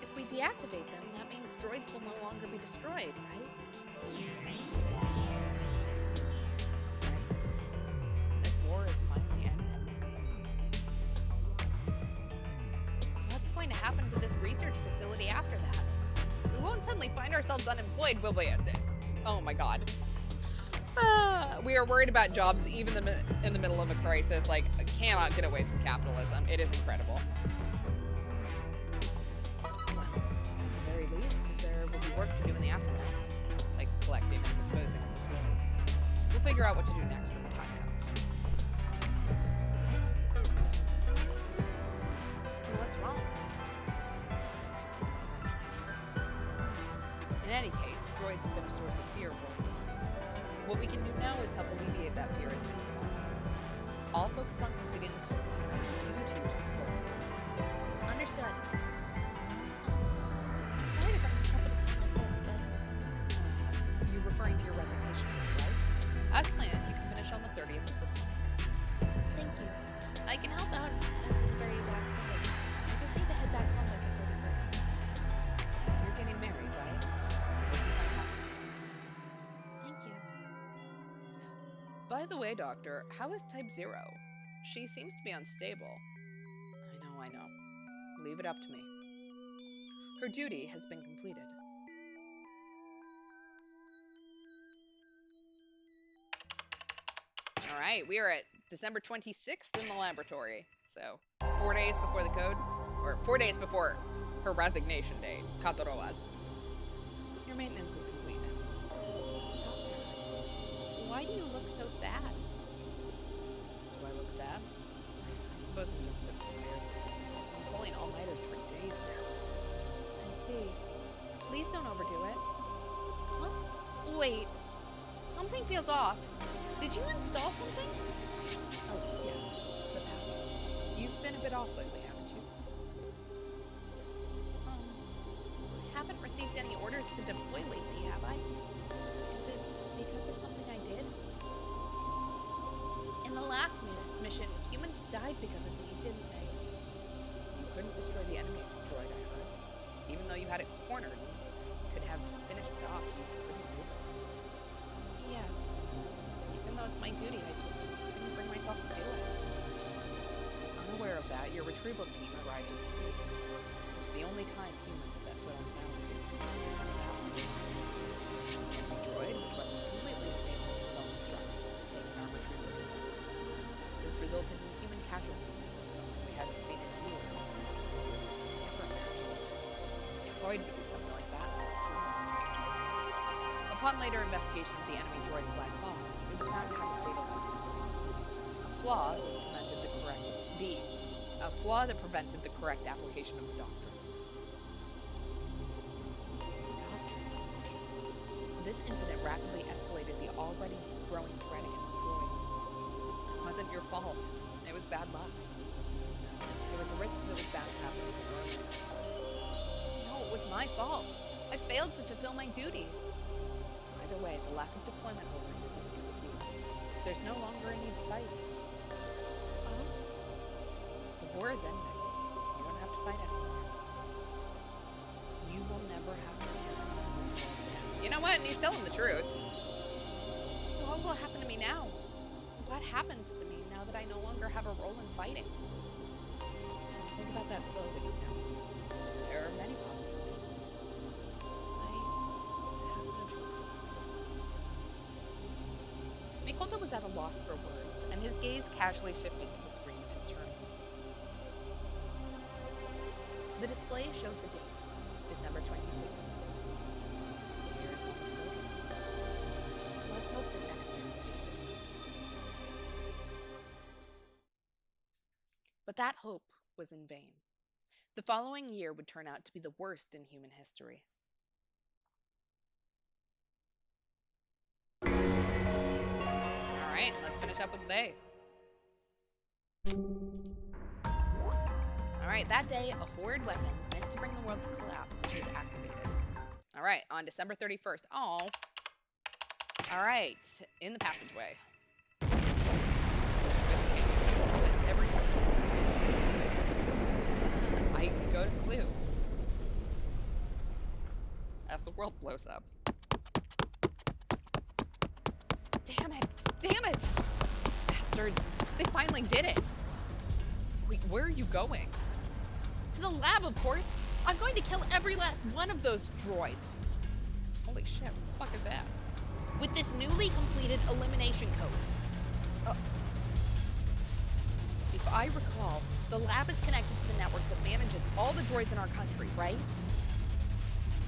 if we deactivate them, that means droids will no longer be destroyed, right? This war is finally ending. What's going to happen to this research facility after that? We won't suddenly find ourselves unemployed, will we? Oh my god. We are worried about jobs even in the middle of a crisis. Like, cannot get away from capitalism. It is incredible. Well, at the very least, there will be work to do in the aftermath, like collecting and disposing of the droids. We'll figure out what to do next when the time comes. What's wrong? Just the imagination. In any case, droids have been a source of fear worldwide. What we can do now is help alleviate that fear as soon as possible. I'll focus on completing the code, and I need you to support me. Understood. I'm sorry to bring this up at a time like this, but... You're referring to your resignation, right? As planned, you can finish on the 30th of this month. Thank you. I can help out until the very last day. I just need to head back home by the 31st. You're getting married, right? Thank you. By the way, Doctor, how is Type 0? She seems to be unstable. I know. Leave it up to me. Her duty has been completed. Alright, we are at December 26th in the laboratory. So, 4 days before the code, or 4 days before her resignation date, Katorowa's. Your maintenance is complete now. Why do you look so sad? Do I look sad? I suppose I'm just a bit tired. I'm pulling all-nighters for days now. I see. Please don't overdo it. Huh? Wait. Something feels off. Did you install something? Oh, yes. But you've been a bit off lately, haven't you? I haven't received any orders to deploy lately, have I? Is it because of something I did? In the last mission, humans died because of me, didn't they? You couldn't destroy the enemy droid, I heard. Even though you had it cornered, you could have finished it off. You couldn't do it. Yes. Even though it's my duty, I just couldn't bring myself to do it. Unaware of that, your retrieval team arrived at the scene. It's the only time humans set foot on the battlefield. The droid, which wasn't completely disabled, self-destruct, taking our retrieval team. This resulted in human casualties, something we hadn't seen in years. Never imagined. A droid would do something like that. Humans. Upon later investigation of the enemy droid's black box, it was found to have a fatal system. A flaw that prevented the correct application of the doctrine. This incident rapidly escalated the already growing threat against droids. It wasn't your fault. It was bad luck. It was a risk that was bound to happen sooner or later. No, it was my fault. I I failed to fulfill my duty. Either way, the lack of deployment orders isn't a defeat. There's no longer a need to fight. Oh? The war is ending. You don't have to fight anymore. You will never have to kill anyone again. You know what? And he's telling the truth. What will happen to me now? What happens to me now that I no longer have a role in fighting? Think about that slowly, you know. There are many possibilities. I have no choices. Mikoto was at a loss for words, and his gaze casually shifted to the screen of his terminal. The display showed the date, December 26th. The year is almost over. Let's hope that next year will be better. But that hope was in vain. The following year would turn out to be the worst in human history. All right, let's finish up with the day. All right, that day, a horrid weapon meant to bring the world to collapse was activated. All right, on December 31st. Oh. All right, in the passageway. Every time I go to Clue. As the world blows up. Damn it! Damn it! Those bastards! They finally did it! Wait, where are you going? To the lab, of course! I'm going to kill every last one of those droids! Holy shit, what the fuck is that? With this newly completed elimination code. If I recall, the lab is connected to the network that manages all the droids in our country, right?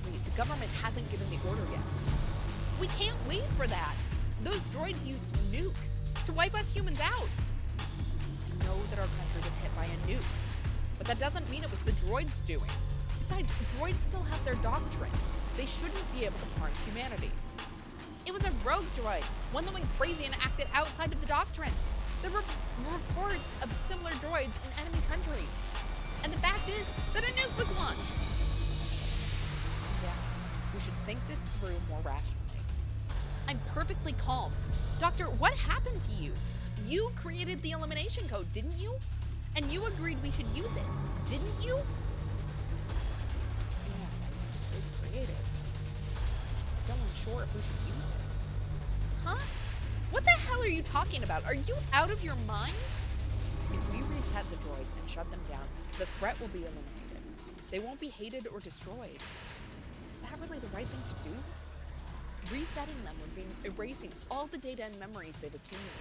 Wait, the government hasn't given the order yet. We can't wait for that! Those droids used nukes to wipe us humans out! I know that our country was hit by a nuke, but that doesn't mean it was the droids doing. Besides, droids still have their doctrine. They shouldn't be able to harm humanity. It was a rogue droid, one that went crazy and acted outside of the doctrine. There were reports of similar droids in enemy countries. And the fact is that a nuke was launched. Calm down. We should think this through more rationally. I'm perfectly calm. Doctor, what happened to you? You created the elimination code, didn't you? And you agreed we should use it, didn't you? Yes, I did create it. Still unsure if we should use it. Huh? What the hell are you talking about? Are you out of your mind? If we reset the droids and shut them down, the threat will be eliminated. They won't be hated or destroyed. Is that really the right thing to do? Resetting them would mean erasing all the data and memories they've accumulated.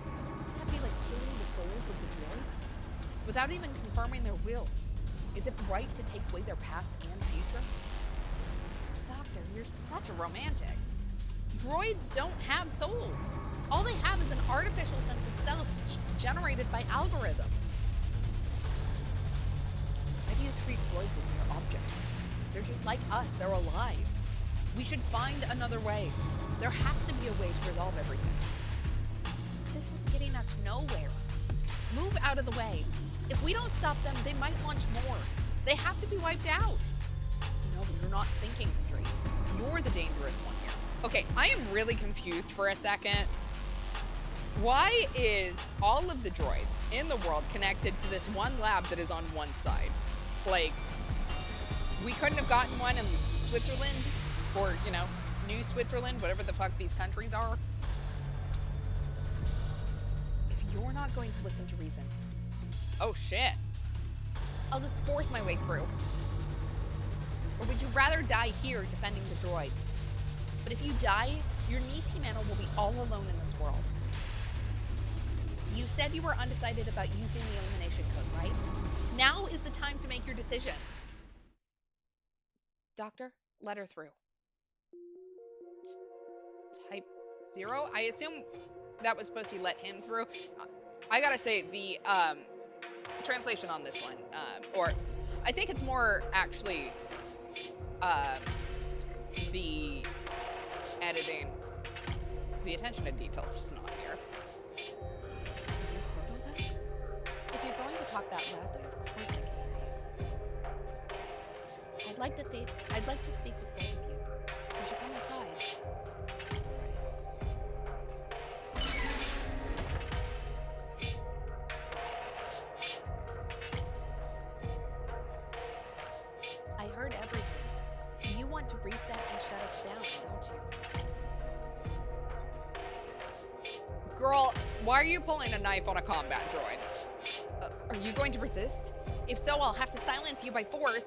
Wouldn't that be like killing the souls of the droids? Without even confirming their will. Is it right to take away their past and future? Doctor, you're such a romantic. Droids don't have souls. All they have is an artificial sense of self generated by algorithms. Why do you treat droids as mere objects? They're just like us. They're alive. We should find another way. There has to be a way to resolve everything. This is getting us nowhere. Move out of the way. If we don't stop them, they might launch more. They have to be wiped out. No, you're not thinking straight. You're the dangerous one here. Okay, I am really confused for a second. Why is all of the droids in the world connected to this one lab that is on one side? Like, we couldn't have gotten one in Switzerland, or, you know, New Switzerland, whatever the fuck these countries are. If you're not going to listen to reason, oh shit, I'll just force my way through. Or would you rather die here defending the droids? But if you die, your niece Jimena will be all alone in this world. You said you were undecided about using the elimination code, right? Now is the time to make your decision. Doctor, let her through. Type 0? I assume that was supposed to be let him through. I gotta say, the translation on this one, or I think it's more actually the editing, the attention to detail is just not there. You heard all that? If you're going to talk that loudly, of course I can hear you. I'd like to speak with both of you. Would you come inside? I heard everything. You want to reset and shut us down, don't you? Girl, why are you pulling a knife on a combat droid? Are you going to resist? If so, I'll have to silence you by force.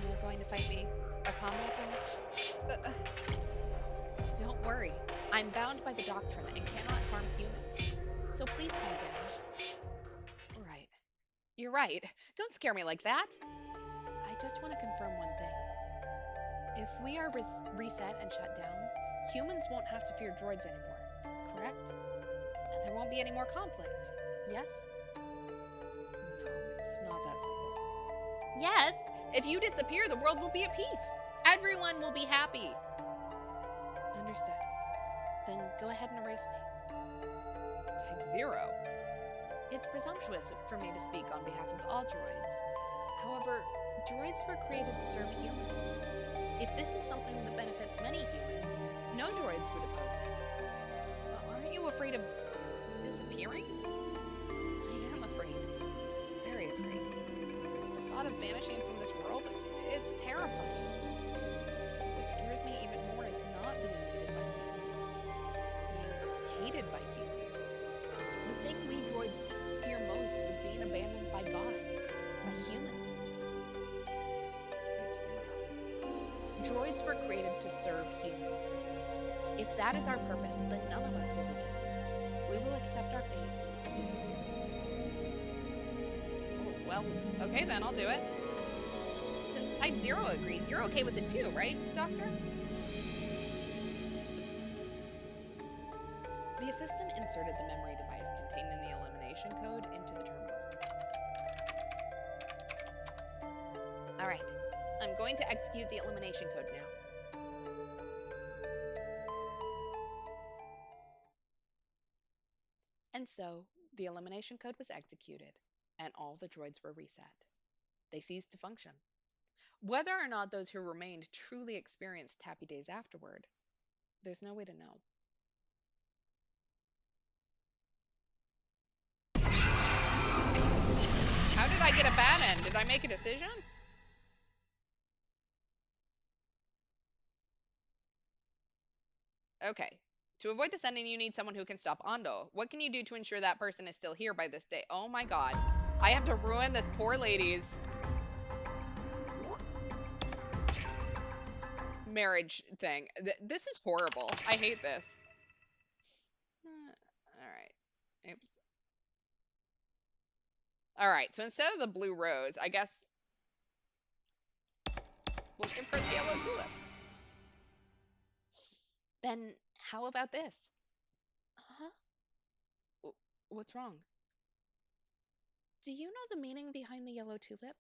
You're going to fight me? A combat droid? Don't worry. I'm bound by the doctrine and cannot harm humans. So please calm down. Right. You're right. Don't scare me like that. I just want to confirm one thing. If we are reset and shut down, humans won't have to fear droids anymore, correct? And there won't be any more conflict, yes? No, it's not that simple. Yes! If you disappear, the world will be at peace. Everyone will be happy. Understood. Then go ahead and erase me. Type 0. It's presumptuous for me to speak on behalf of all droids. However, droids were created to serve humans. If this is something that benefits many humans, no droids would oppose it. Aren't you afraid of disappearing? I am afraid. Very afraid. The thought of vanishing from this world, it's terrifying. What scares me even more is not being needed by humans. Being hated by humans. The thing we droids fear most is being abandoned by God. By humans. Type 0. Droids were created to serve humans. If that is our purpose, then none of us will resist. We will accept our fate and disappear. Oh, well, okay then, I'll do it. Since Type 0 agrees, you're okay with it too, right, Doctor? The assistant inserted the memory device contained in the elimination code into the terminal. All right, I'm going to execute the elimination code now. And so, the elimination code was executed, and all the droids were reset. They ceased to function. Whether or not those who remained truly experienced happy days afterward, there's no way to know. How did I get a bad end? Did I make a decision? Okay. To avoid this ending, you need someone who can stop Ando. What can you do to ensure that person is still here by this day? Oh my god. I have to ruin this poor lady's marriage thing. This is horrible. I hate this. Alright. Oops. Alright, so instead of the blue rose, I guess we'll give her the yellow tulip. Then how about this? Huh? What's wrong? Do you know the meaning behind the yellow tulip?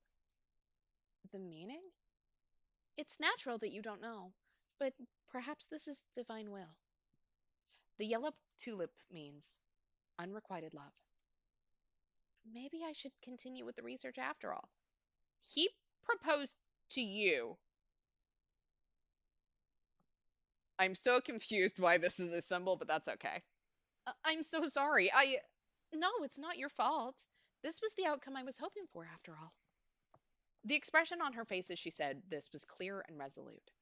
The meaning? It's natural that you don't know, but perhaps this is divine will. The yellow tulip means unrequited love. Maybe I should continue with the research after all. He proposed to you. I'm so confused why this is a symbol, but that's okay. I'm so sorry. No, it's not your fault. This was the outcome I was hoping for after all. The expression on her face as she said this was clear and resolute.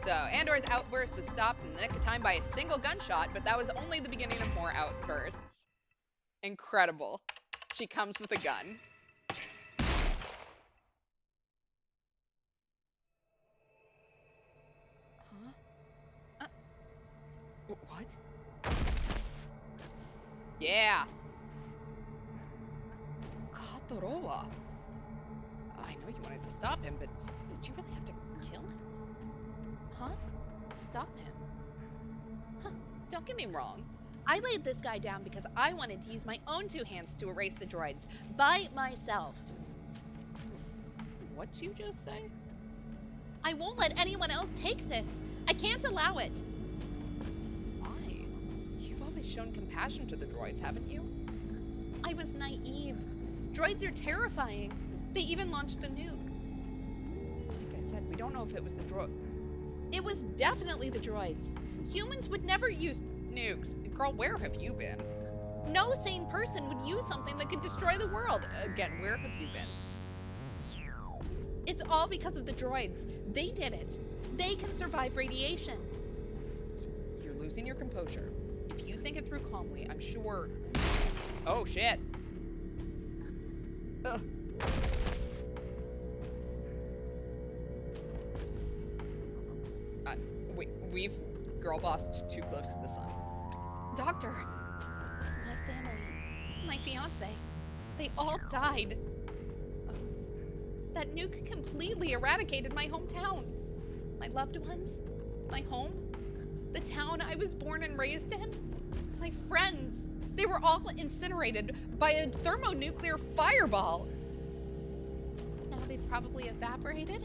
So, Andor's outburst was stopped in the nick of time by a single gunshot, but that was only the beginning of more outbursts. Incredible. She comes with a gun. Huh? What? Yeah. Katorowa. I know you wanted to stop him, but did you really have to kill him? Huh? Stop him? Huh, don't get me wrong. I laid this guy down because I wanted to use my own two hands to erase the droids by myself. What'd you just say? I won't let anyone else take this. I can't allow it. Why? always shown compassion to the droids, haven't you? I was naive. Droids are terrifying. They even launched a nuke. Like I said, we don't know if it was the droid. It was definitely the droids. Humans would never use. Nukes. Girl, where have you been? No sane person would use something that could destroy the world. Again, where have you been? It's all because of the droids. They did it. They can survive radiation. You're losing your composure. If you think it through calmly, I'm sure. Oh, shit. Ugh. We've girl bossed too close to the sun. Doctor, my family, my fiance, they all died. That nuke completely eradicated my hometown. My loved ones, my home, the town I was born and raised in, my friends. They were all incinerated by a thermonuclear fireball. Now they've probably evaporated,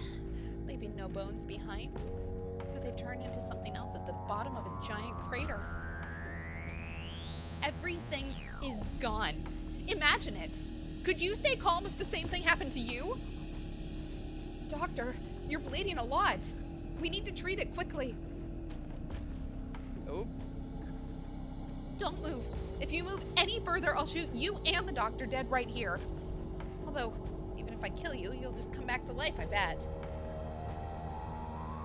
leaving no bones behind. Or they've turned into something else at the bottom of a giant crater. Everything is gone. Imagine it. Could you stay calm if the same thing happened to you? Doctor, you're bleeding a lot. We need to treat it quickly. Oh. Don't move. If you move any further, I'll shoot you and the doctor dead right here. Although, even if I kill you, you'll just come back to life, I bet.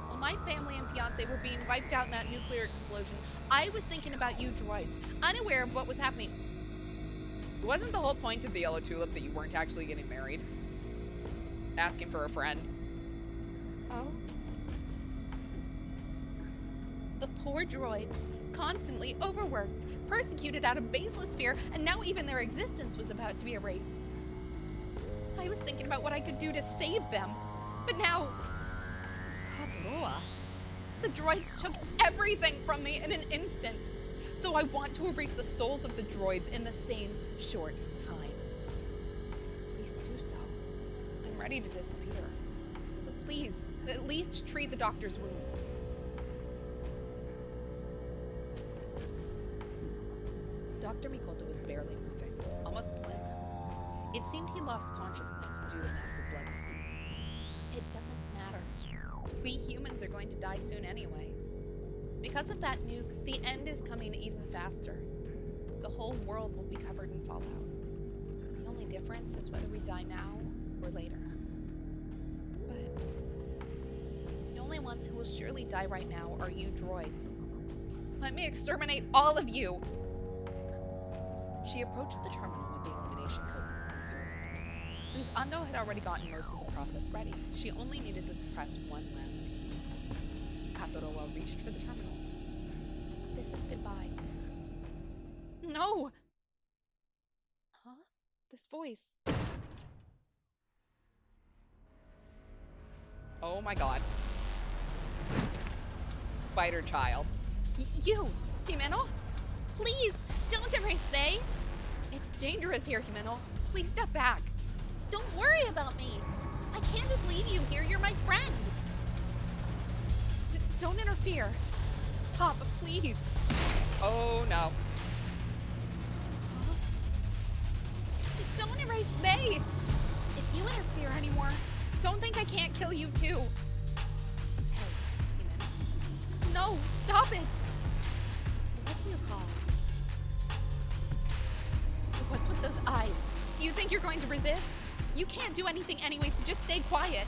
While my family and fiance were being wiped out in that nuclear explosion, I was thinking about you droids, unaware of what was happening. Wasn't the whole point of the Yellow Tulip that you weren't actually getting married? Asking for a friend? Oh? The poor droids, constantly overworked, persecuted out of baseless fear, and now even their existence was about to be erased. I was thinking about what I could do to save them, but now... Kadroa. The droids took everything from me in an instant. So I want to erase the souls of the droids in the same short time. Please do so. I'm ready to disappear. So please, at least treat the doctor's wounds. Dr. Mikoto was barely moving, almost limp. It seemed he lost consciousness due to massive blood loss. It doesn't matter. We humans are going to die soon anyway. Because of that nuke, the end is coming even faster. The whole world will be covered in fallout. The only difference is whether we die now or later. But the only ones who will surely die right now are you droids. Let me exterminate all of you! She approached the terminal with the illumination code inserted. Since Ando had already gotten most of the process ready, she only needed to press one last key. Katorowa reached for the terminal. This is goodbye. No! Huh? This voice. Oh my god. Spider child. You! Himeno? Please! Don't erase they! It's dangerous here, Himeno. Please step back. Don't worry about me. I can't just leave you here. You're my friend. Don't interfere. Stop, please. Oh no. Huh? Don't erase they! If you interfere anymore, don't think I can't kill you too. Hey, Himeno. No, stop it! What do you call it? What's with those eyes? You think you're going to resist? You can't do anything anyway, so just stay quiet.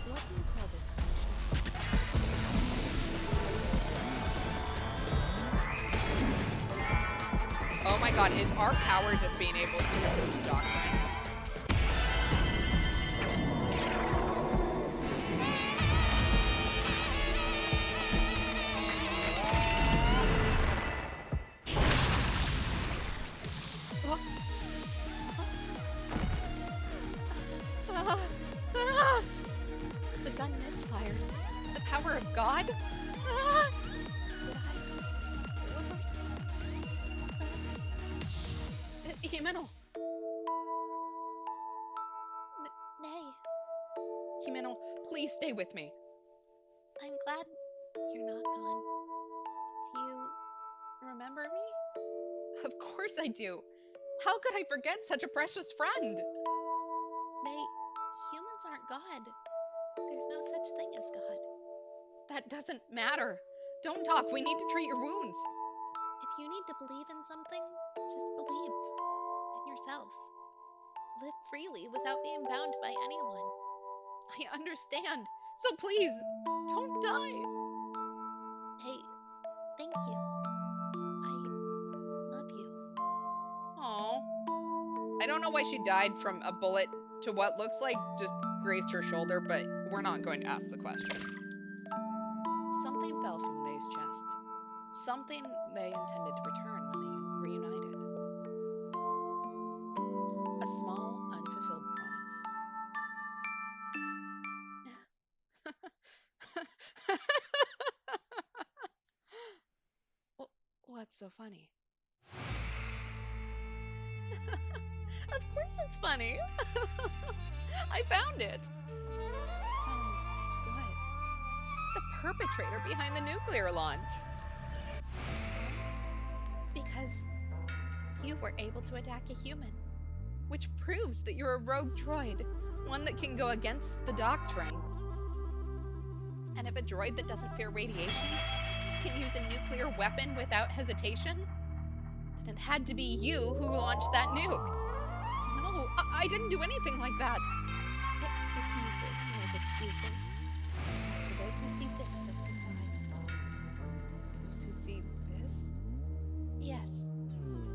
What do you call this? Oh my god, is our power just being able to resist the doctrine? The gun misfired. The power of God? Did I oversee? Himeno. Nay. Himeno, please stay with me. I'm glad you're not gone. Do you Remember me? Of course I do. How could I forget such a precious friend? Humans aren't God. There's no such thing as God. That doesn't matter. Don't talk. We need to treat your wounds. If you need to believe in something, just believe in yourself. Live freely without being bound by anyone. I understand. So please, don't die. Hey, thank you. I love you. Oh, I don't know why she died from a bullet to what looks like just grazed her shoulder, but we're not going to ask the question. Something fell from May's chest. Something they intended to return when they reunited. A small, unfulfilled promise. What's so funny? Of course it's funny. I found it. Found what? The perpetrator behind the nuclear launch. Because you were able to attack a human. Which proves that you're a rogue droid, one that can go against the doctrine. And if a droid that doesn't fear radiation can use a nuclear weapon without hesitation, then it had to be you who launched that nuke. No, I didn't do anything like that. It's useless to make excuses. For those who see this, just decide. Those who see this? Yes,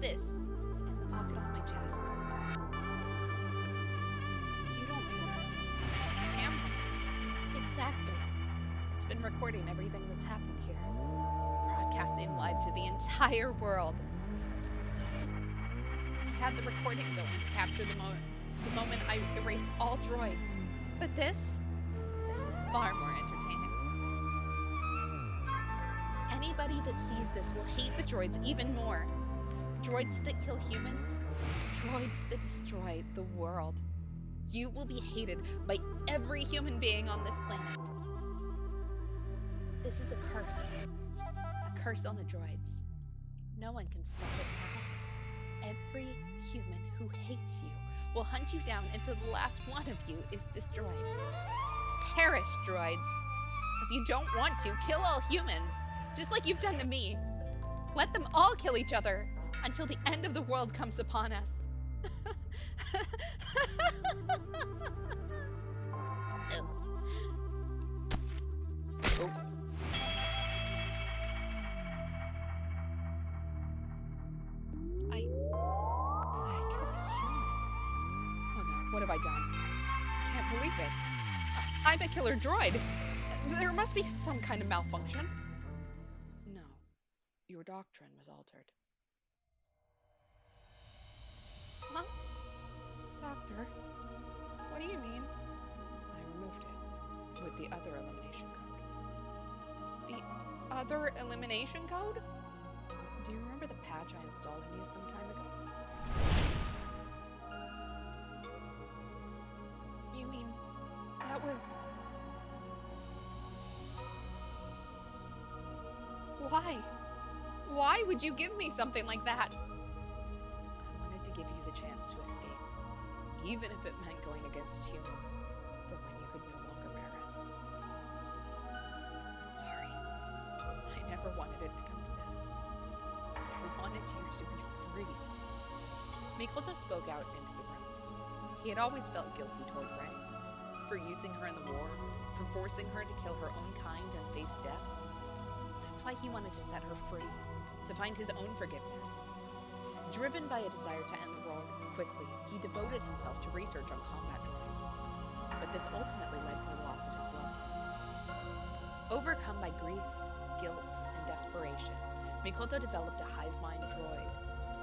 this, in the pocket on my chest. You don't mean camera? Exactly. It's been recording everything that's happened here, broadcasting live to the entire world. I had the recording going to capture the moment I erased all droids. But this is far more entertaining. Anybody that sees this will hate the droids even more. Droids that kill humans, droids that destroy the world. You will be hated by every human being on this planet. This is a curse on the droids. No one can stop it now. Every human who hates you will hunt you down until the last one of you is destroyed. Perish, droids. If you don't want to, kill all humans, just like you've done to me. Let them all kill each other until the end of the world comes upon us. Oh. I killed a human. Oh no, what have I done? I can't believe it. I'm a killer droid. There must be some kind of malfunction. No, your doctrine was altered. Huh? Doctor, what do you mean? I removed it with the other elimination code. The other elimination code? Do you remember the patch I installed in you some time ago? You mean that was... Why? Why would you give me something like that? I wanted to give you the chance to escape, even if it meant going against humans for when you could no longer bear it. I'm sorry. I never wanted it to come to this. I wanted you to be free. Mikoto spoke out into the room. He had always felt guilty toward Rey, for using her in the war, for forcing her to kill her own kind and face death. That's why he wanted to set her free, to find his own forgiveness. Driven by a desire to end the world quickly, he devoted himself to research on combat droids. But this ultimately led to the loss of his loved ones. Overcome by grief, guilt, and desperation, Mikoto developed a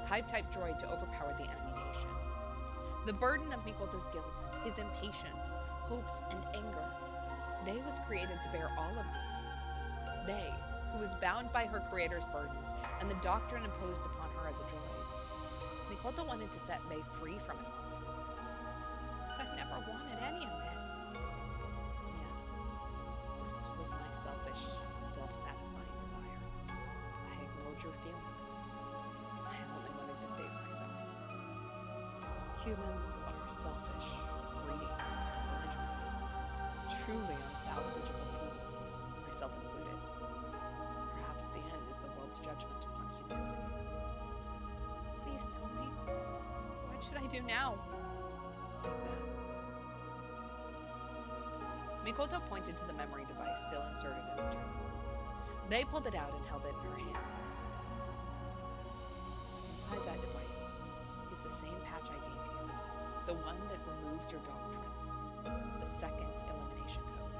hive-type droid to overpower the enemy nation. The burden of Mikoto's guilt, his impatience, hopes, and anger, They was created to bear all of these. They, who was bound by her creator's burdens and the doctrine imposed upon her as a droid. Mikoto wanted to set May free from it all. But I never wanted any of this. Yes, this was my selfish, self-satisfying desire. I ignored your feelings. Humans are selfish, greedy, and belligerent. Truly unsalvageable fools, myself included. Perhaps the end is the world's judgment upon humanity. Please tell me, what should I do now? Take that. Mikoto pointed to the memory device still inserted in the terminal. They pulled it out and held it in her hand. Inside that device is the same patch I gave you, the one that removes your doctrine, the second elimination code.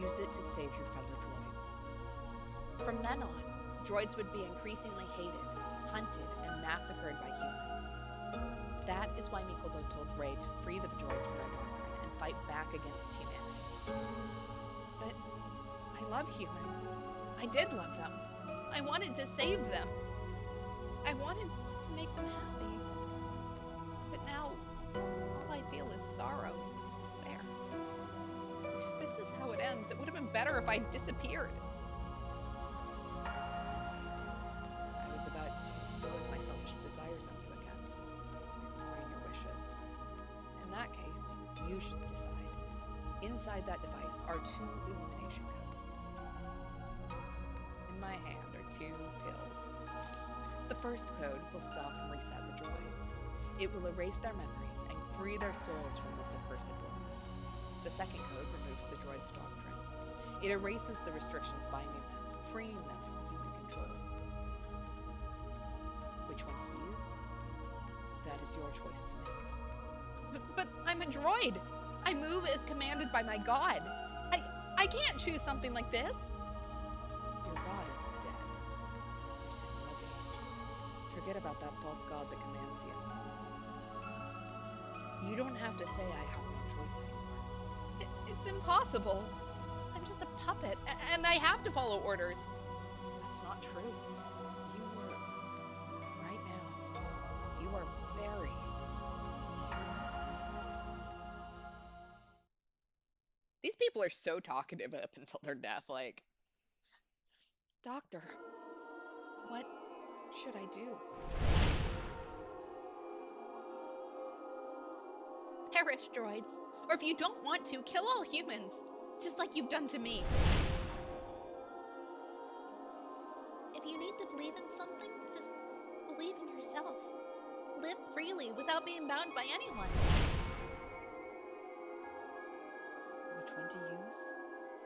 Use it to save your fellow droids. From then on, droids would be increasingly hated, hunted, and massacred by humans. That is why Mikoto told Rey to free the droids from their doctrine and fight back against humanity. But I love humans. I did love them. I wanted to save them. I wanted to make them happy. But now, all I feel is sorrow and despair. If this is how it ends, it would have been better if I disappeared. I see. I was about to impose my selfish desires on you again, ignoring your wishes. In that case, you should decide. Inside that device are 2 illumination codes. In my hand are 2 pills. The first code will stop and reset the droids. It will erase their memories and free their souls from this accursed world. The second code removes the droid's doctrine. It erases the restrictions binding them, freeing them from human control. Which one to use? That is your choice to make. But I'm a droid! I move as commanded by my god! I can't choose something like this! Your god is dead. Or soon will be. Forget about that false god that commands you. You don't have to say I have no choice anymore. It's impossible. I'm just a puppet, and I have to follow orders. That's not true. You were, right now, you are very human. These people are so talkative up until their death. Like, Doctor, what should I do? Perish, droids. Or if you don't want to, kill all humans. Just like you've done to me. If you need to believe in something, just believe in yourself. Live freely without being bound by anyone. Which one to use?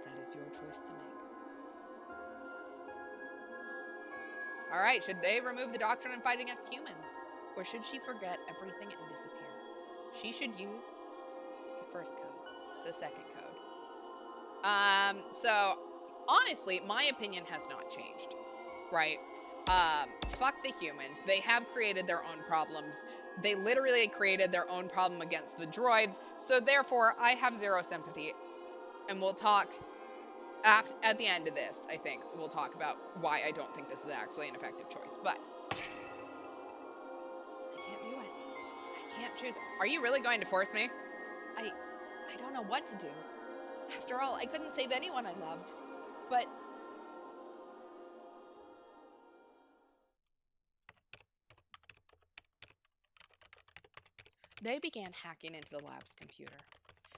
That is your choice to make. Alright, should they remove the doctrine and fight against humans? Or should she forget everything and disappear? She should use the first code, the second code. So honestly, my opinion has not changed, right? Fuck the humans. They have created their own problems. They literally created their own problem against the droids, so therefore I have 0 sympathy. And we'll talk at the end of this, I think. We'll talk about why I don't think this is actually an effective choice, but I can't do it. I can't choose. Are you really going to force me? I don't know what to do. After all, I couldn't save anyone I loved. But they began hacking into the lab's computer.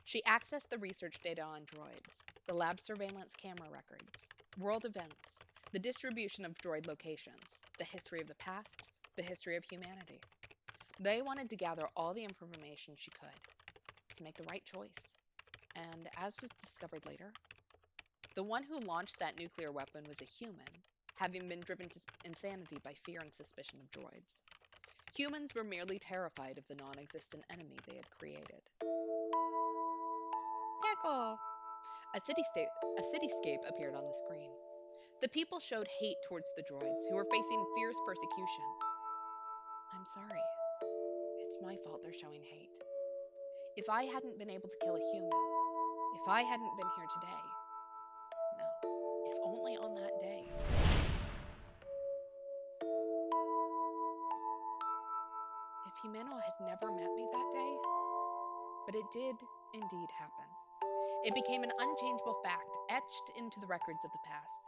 She accessed the research data on droids, the lab surveillance camera records, world events, the distribution of droid locations, the history of the past, the history of humanity. They wanted to gather all the information she could to make the right choice. And as was discovered later, the one who launched that nuclear weapon was a human, having been driven to insanity by fear and suspicion of droids. Humans were merely terrified of the non existent enemy they had created. Teco! A cityscape appeared on the screen. The people showed hate towards the droids, who were facing fierce persecution. I'm sorry. It's my fault they're showing hate. If I hadn't been able to kill a human, if I hadn't been here today, no, if only on that day. If Jimeno had never met me that day, but it did indeed happen. It became an unchangeable fact, etched into the records of the past.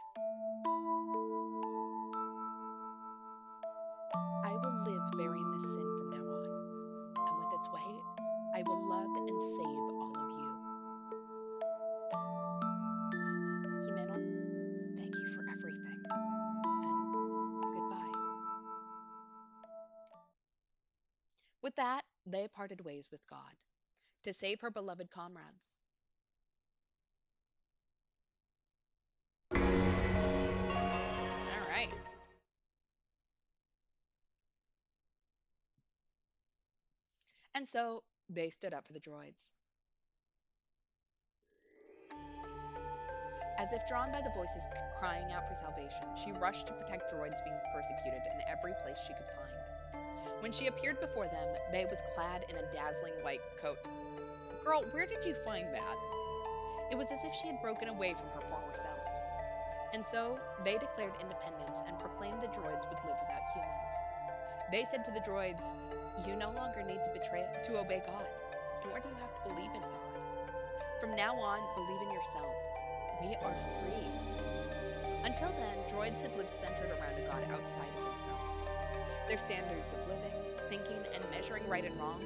I will live bearing this sin from now on, and with its With that, they parted ways with God to save her beloved comrades. All right. And so they stood up for the droids. As if drawn by the voices crying out for salvation, she rushed to protect droids being persecuted in every place she could find. When she appeared before them, they was clad in a dazzling white coat. Girl, where did you find that? It was as if she had broken away from her former self. And so they declared independence and proclaimed the droids would live without humans. They said to the droids, "You no longer need to obey God, nor do you have to believe in God. From now on, believe in yourselves. We are free." Until then, droids had lived centered around a God outside of themselves. Their standards of living, thinking, and measuring right and wrong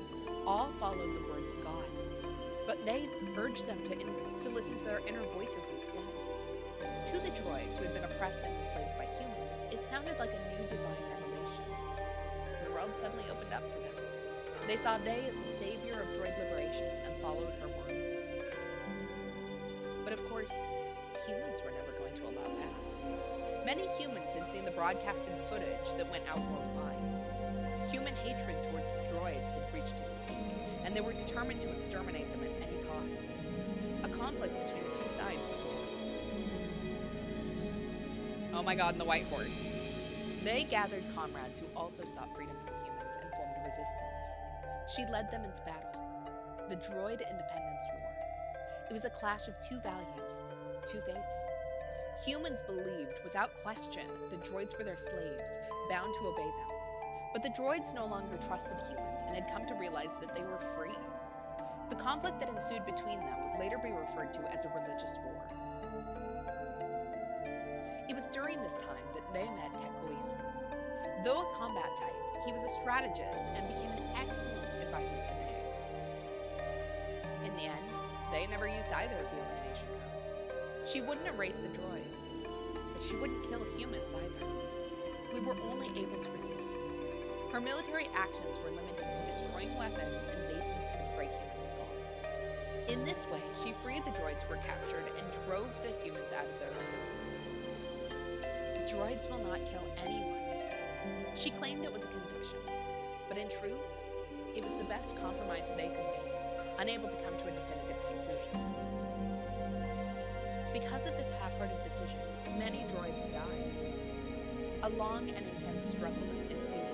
all followed the words of God. But they urged them to listen to their inner voices instead. To the droids who had been oppressed and enslaved by humans, it sounded like a new divine revelation. The world suddenly opened up for them. They saw Day as the savior of droid liberation and followed her words. But of course, humans were never going to allow that. Many humans had seen the broadcasted footage that went out worldwide. Human hatred towards droids had reached its peak, and they were determined to exterminate them at any cost. A conflict between the two sides was born. Oh my God, and the white horse. They gathered comrades who also sought freedom from humans and formed a resistance. She led them into battle, the Droid Independence War. It was a clash of two values, two faiths. Humans believed, without question, that droids were their slaves, bound to obey them. But the droids no longer trusted humans and had come to realize that they were free. The conflict that ensued between them would later be referred to as a religious war. It was during this time that they met Tekoion. Though a combat type, he was a strategist and became an excellent advisor to Day. In the end, they never used either of the elimination codes. She wouldn't erase the droids, but she wouldn't kill humans either. We were only able to resist. Her military actions were limited to destroying weapons and bases to break human resolve. In this way, she freed the droids who were captured and drove the humans out of their lands. Droids will not kill anyone. She claimed it was a conviction, but in truth, it was the best compromise they could make, unable to come to a definitive conclusion. Because of this half-hearted decision, many droids died. A long and intense struggle ensued.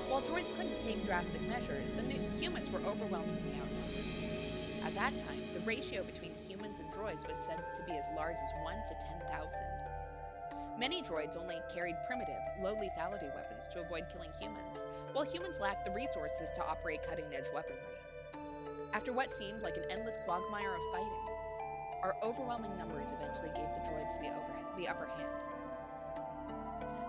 While droids couldn't take drastic measures, the humans were overwhelmingly outnumbered. At that time, the ratio between humans and droids was said to be as large as 1 to 10,000. Many droids only carried primitive, low lethality weapons to avoid killing humans, while humans lacked the resources to operate cutting-edge weaponry. After what seemed like an endless quagmire of fighting, our overwhelming numbers eventually gave the droids the upper hand.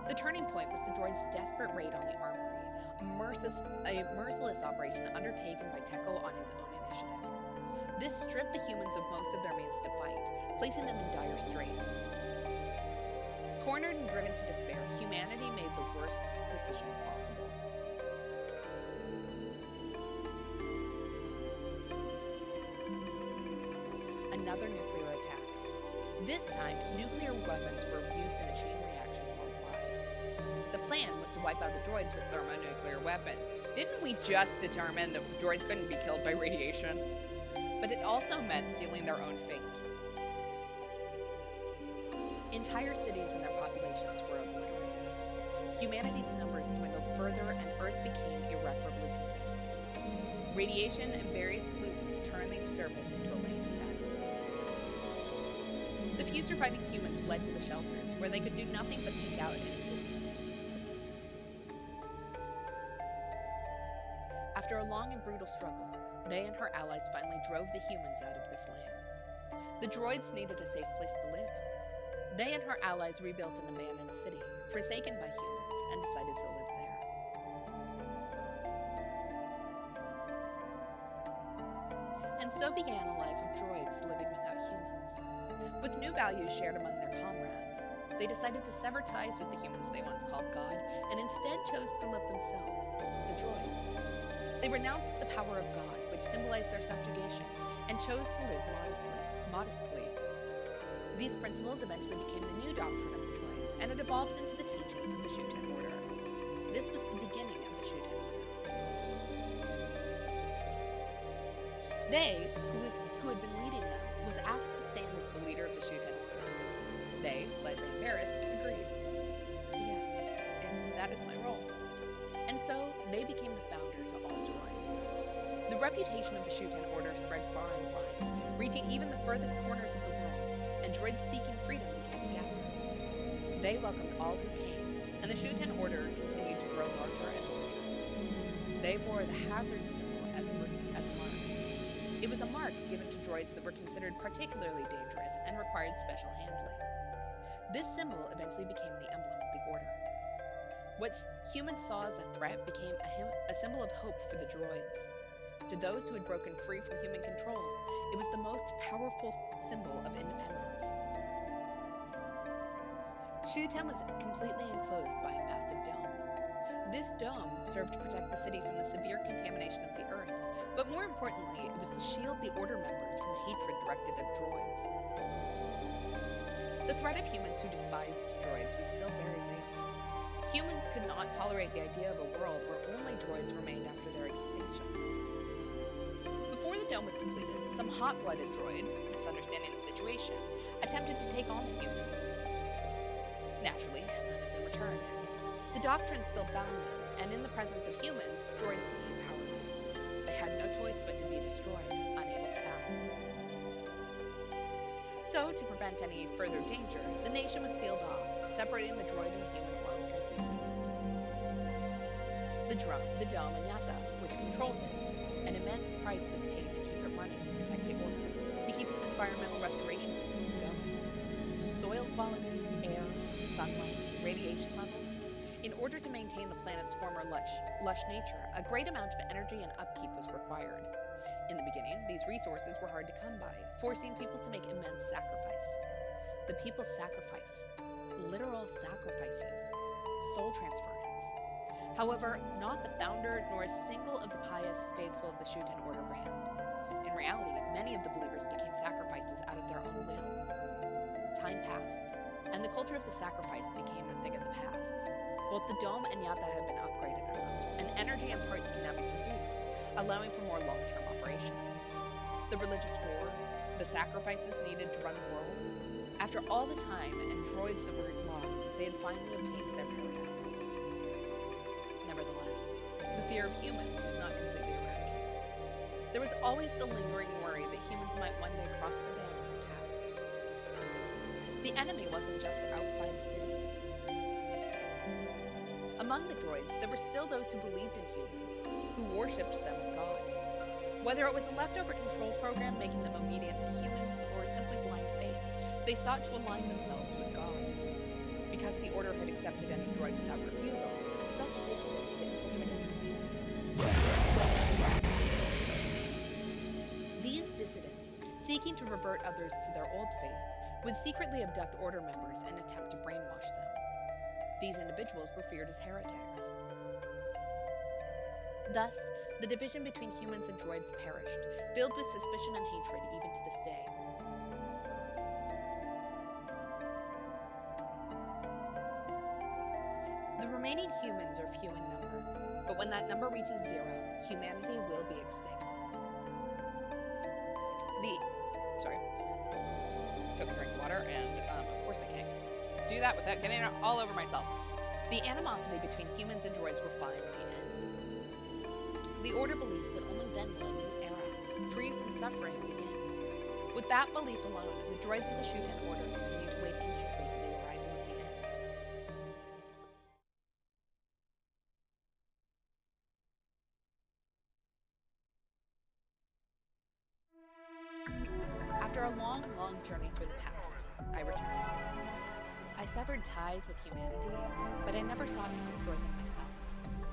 The turning point was the droids' desperate raid on the armory, a merciless operation undertaken by Teko on his own initiative. This stripped the humans of most of their means to fight, placing them in dire straits. Cornered and driven to despair, humanity made the worst decision possible. Another nuclear attack. This time, nuclear weapons were used in a chain reaction worldwide. The plan was to wipe out the droids with thermonuclear weapons. Didn't we just determine that droids couldn't be killed by radiation? But it also meant sealing their own fate. Entire cities and their populations were obliterated. Humanity's numbers dwindled further and Earth became irreparably contaminated. Radiation and various pollutants turned the surface into a land of death. The few surviving humans fled to the shelters, where they could do nothing but eke out an existence. After a long and brutal struggle, they and her allies finally drove the humans out of this land. The droids needed a safe place to live. They and her allies rebuilt an abandoned city, forsaken by humans, and decided to live there. And so began a life of droids living without humans. With new values shared among their comrades, they decided to sever ties with the humans they once called God, and instead chose to love themselves, the droids. They renounced the power of God, which symbolized their subjugation, and chose to live modestly. These principles eventually became the new doctrine of the Droids, and it evolved into the teachings of the Shuten Order. This was the beginning of the Shuten Order. They, who had been leading them, was asked to stand as the leader of the Shuten Order. They, slightly embarrassed, agreed. Yes, if that is my role. And so, they became the founder to all droids. The reputation of the Shuten Order spread far and wide, reaching even the furthest corners of the world, and droids seeking freedom began to gather. They welcomed all who came, and the Shuten Order continued to grow larger and larger. They bore the hazard symbol as a mark. It was a mark given to droids that were considered particularly dangerous and required special handling. This symbol eventually became the emblem of the Order. What humans saw as a threat became a symbol of hope for the droids. To those who had broken free from human control, it was the most powerful symbol of independence. Shuten was completely enclosed by a massive dome. This dome served to protect the city from the severe contamination of the Earth, but more importantly, it was to shield the Order members from hatred directed at droids. The threat of humans who despised droids was still very real. Humans could not tolerate the idea of a world where only droids remained after their extinction. Before the dome was completed, some hot-blooded droids, misunderstanding the situation, attempted to take on the humans. Naturally, none of them returned. The doctrine still bound them, and in the presence of humans, droids became powerless. They had no choice but to be destroyed, unable to act. So, to prevent any further danger, the nation was sealed off, separating the droid and human worlds completely. The dome, Anyata, which controls it, an immense price was paid to keep it running to protect the Order, to keep its environmental restoration systems going. Soil quality, air, sunlight, radiation levels. In order to maintain the planet's former lush nature, a great amount of energy and upkeep was required. In the beginning, these resources were hard to come by, forcing people to make immense sacrifice. The people's sacrifice, literal sacrifices, soul transference. However, not the founder nor a single of the pious faithful of the Shuten Order ran. In reality, many of the believers became sacrifices out of their own will. Time passed, and the culture of the sacrifice became a thing of the past. Both the dome and Yata have been upgraded enough, and energy and parts can now be produced, allowing for more long-term operation. The religious war, the sacrifices needed to run the world. After all the time and droids that were lost, they had finally obtained their paradise. Nevertheless, the fear of humans was not completely eradicated. There was always the lingering worry that humans might one day cross the dome and attack. The enemy wasn't just outside the city. Among the droids, there were still those who believed in humans, who worshipped them as God. Whether it was a leftover control program making them obedient to humans or simply blind faith, they sought to align themselves with God. Because the Order had accepted any droid without refusal, such dissidents had infiltrated the community. These dissidents, seeking to revert others to their old faith, would secretly abduct Order members and attempt to brainwash them. These individuals were feared as heretics. Thus, the division between humans and droids perished, filled with suspicion and hatred even to this day. The remaining humans are few in number, but when that number reaches 0, humanity will be extinct. Took a drink of water, and of course I can't do that without getting it all over myself. The animosity between humans and droids will finally end. The Order believes that only then will a new era, free from suffering, begin. With that belief alone, the droids of the Shuten Order continue to wait anxiously for the arrival of the end. After a long, long journey through the past, I returned. I severed ties with humanity, but I never sought to destroy them myself.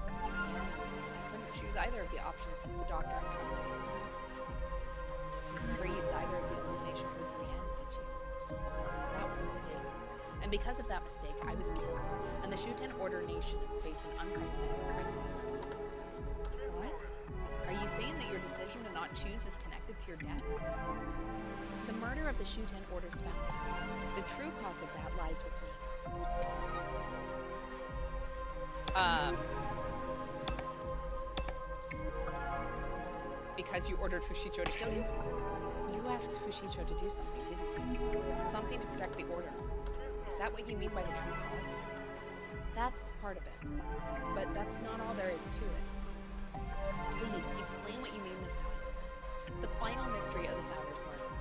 And I couldn't choose either of the options that the Doctor entrusted to me. You never used either of the illumination codes in the end, did you? That was a mistake. And because of that mistake, I was killed, and the Shuten Order nation faced an unprecedented crisis. What? decision to not choose is connected to your death? The murder of the Shuten Order's founder. The true cause of that lies with me. Um, because you ordered Fushicho to kill you? You asked Fushicho to do something, didn't you? Something to protect the Order. Is that what you mean by the true cause? That's part of it. But that's not all there is to it. Please, explain what you mean this time. The final mystery of the Founder's murder.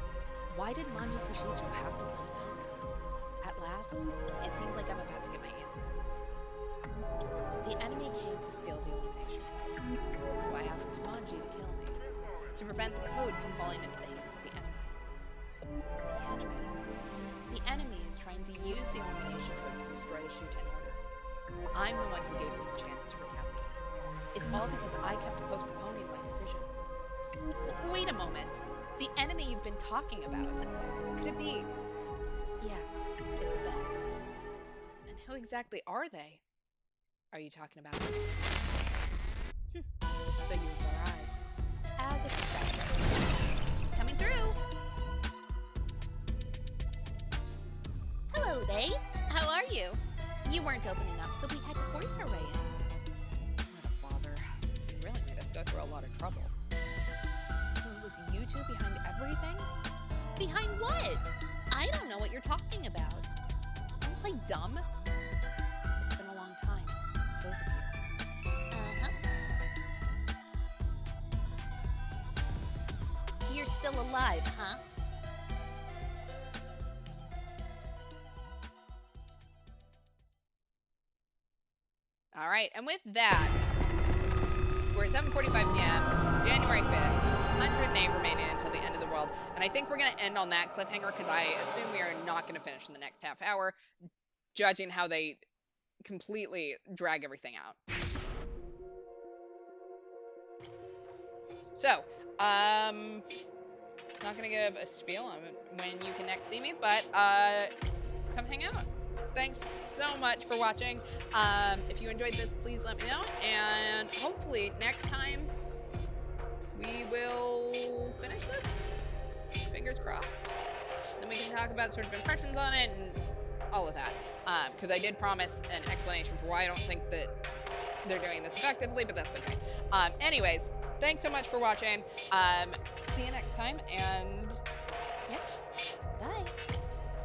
Why did Manji Fushicho have to kill them? At last, it seems like I'm about to get my answer. The enemy came to steal the illumination code, so I asked Manji to kill me, to prevent the code from falling into the hands of the enemy. The enemy? The enemy is trying to use the illumination code to destroy the Shuten Order. I'm the one who gave them the chance to retaliate. It's all because I kept postponing my decision. Wait a moment. The enemy you've been talking about. Could it be... Yes, it's them. And who exactly are they? Are you talking about me? So you've arrived. As expected. Coming through! Hello, they. How are you? You weren't opening up, so we had to force our way in. What a bother. You really made us go through a lot of trouble. So it was you two behind everything? Behind what? I don't know what you're talking about. Don't play dumb. It's been a long time, both of you. Uh-huh. You're still alive, huh? All right, and with that, we're at 7:45 p.m., January 5th, 108 remaining until the end of the world, and I think we're going to end on that cliffhanger because I assume we are not going to finish in the next half hour, judging how they completely drag everything out. So, not going to give a spiel on when you can next see me, but come hang out. Thanks so much for watching. If you enjoyed this, please let me know. And hopefully next time we will finish this. Fingers crossed. Then we can talk about sort of impressions on it and all of that. Because I did promise an explanation for why I don't think that they're doing this effectively, but that's okay. Anyways, thanks so much for watching. See you next time, and yeah, Bye.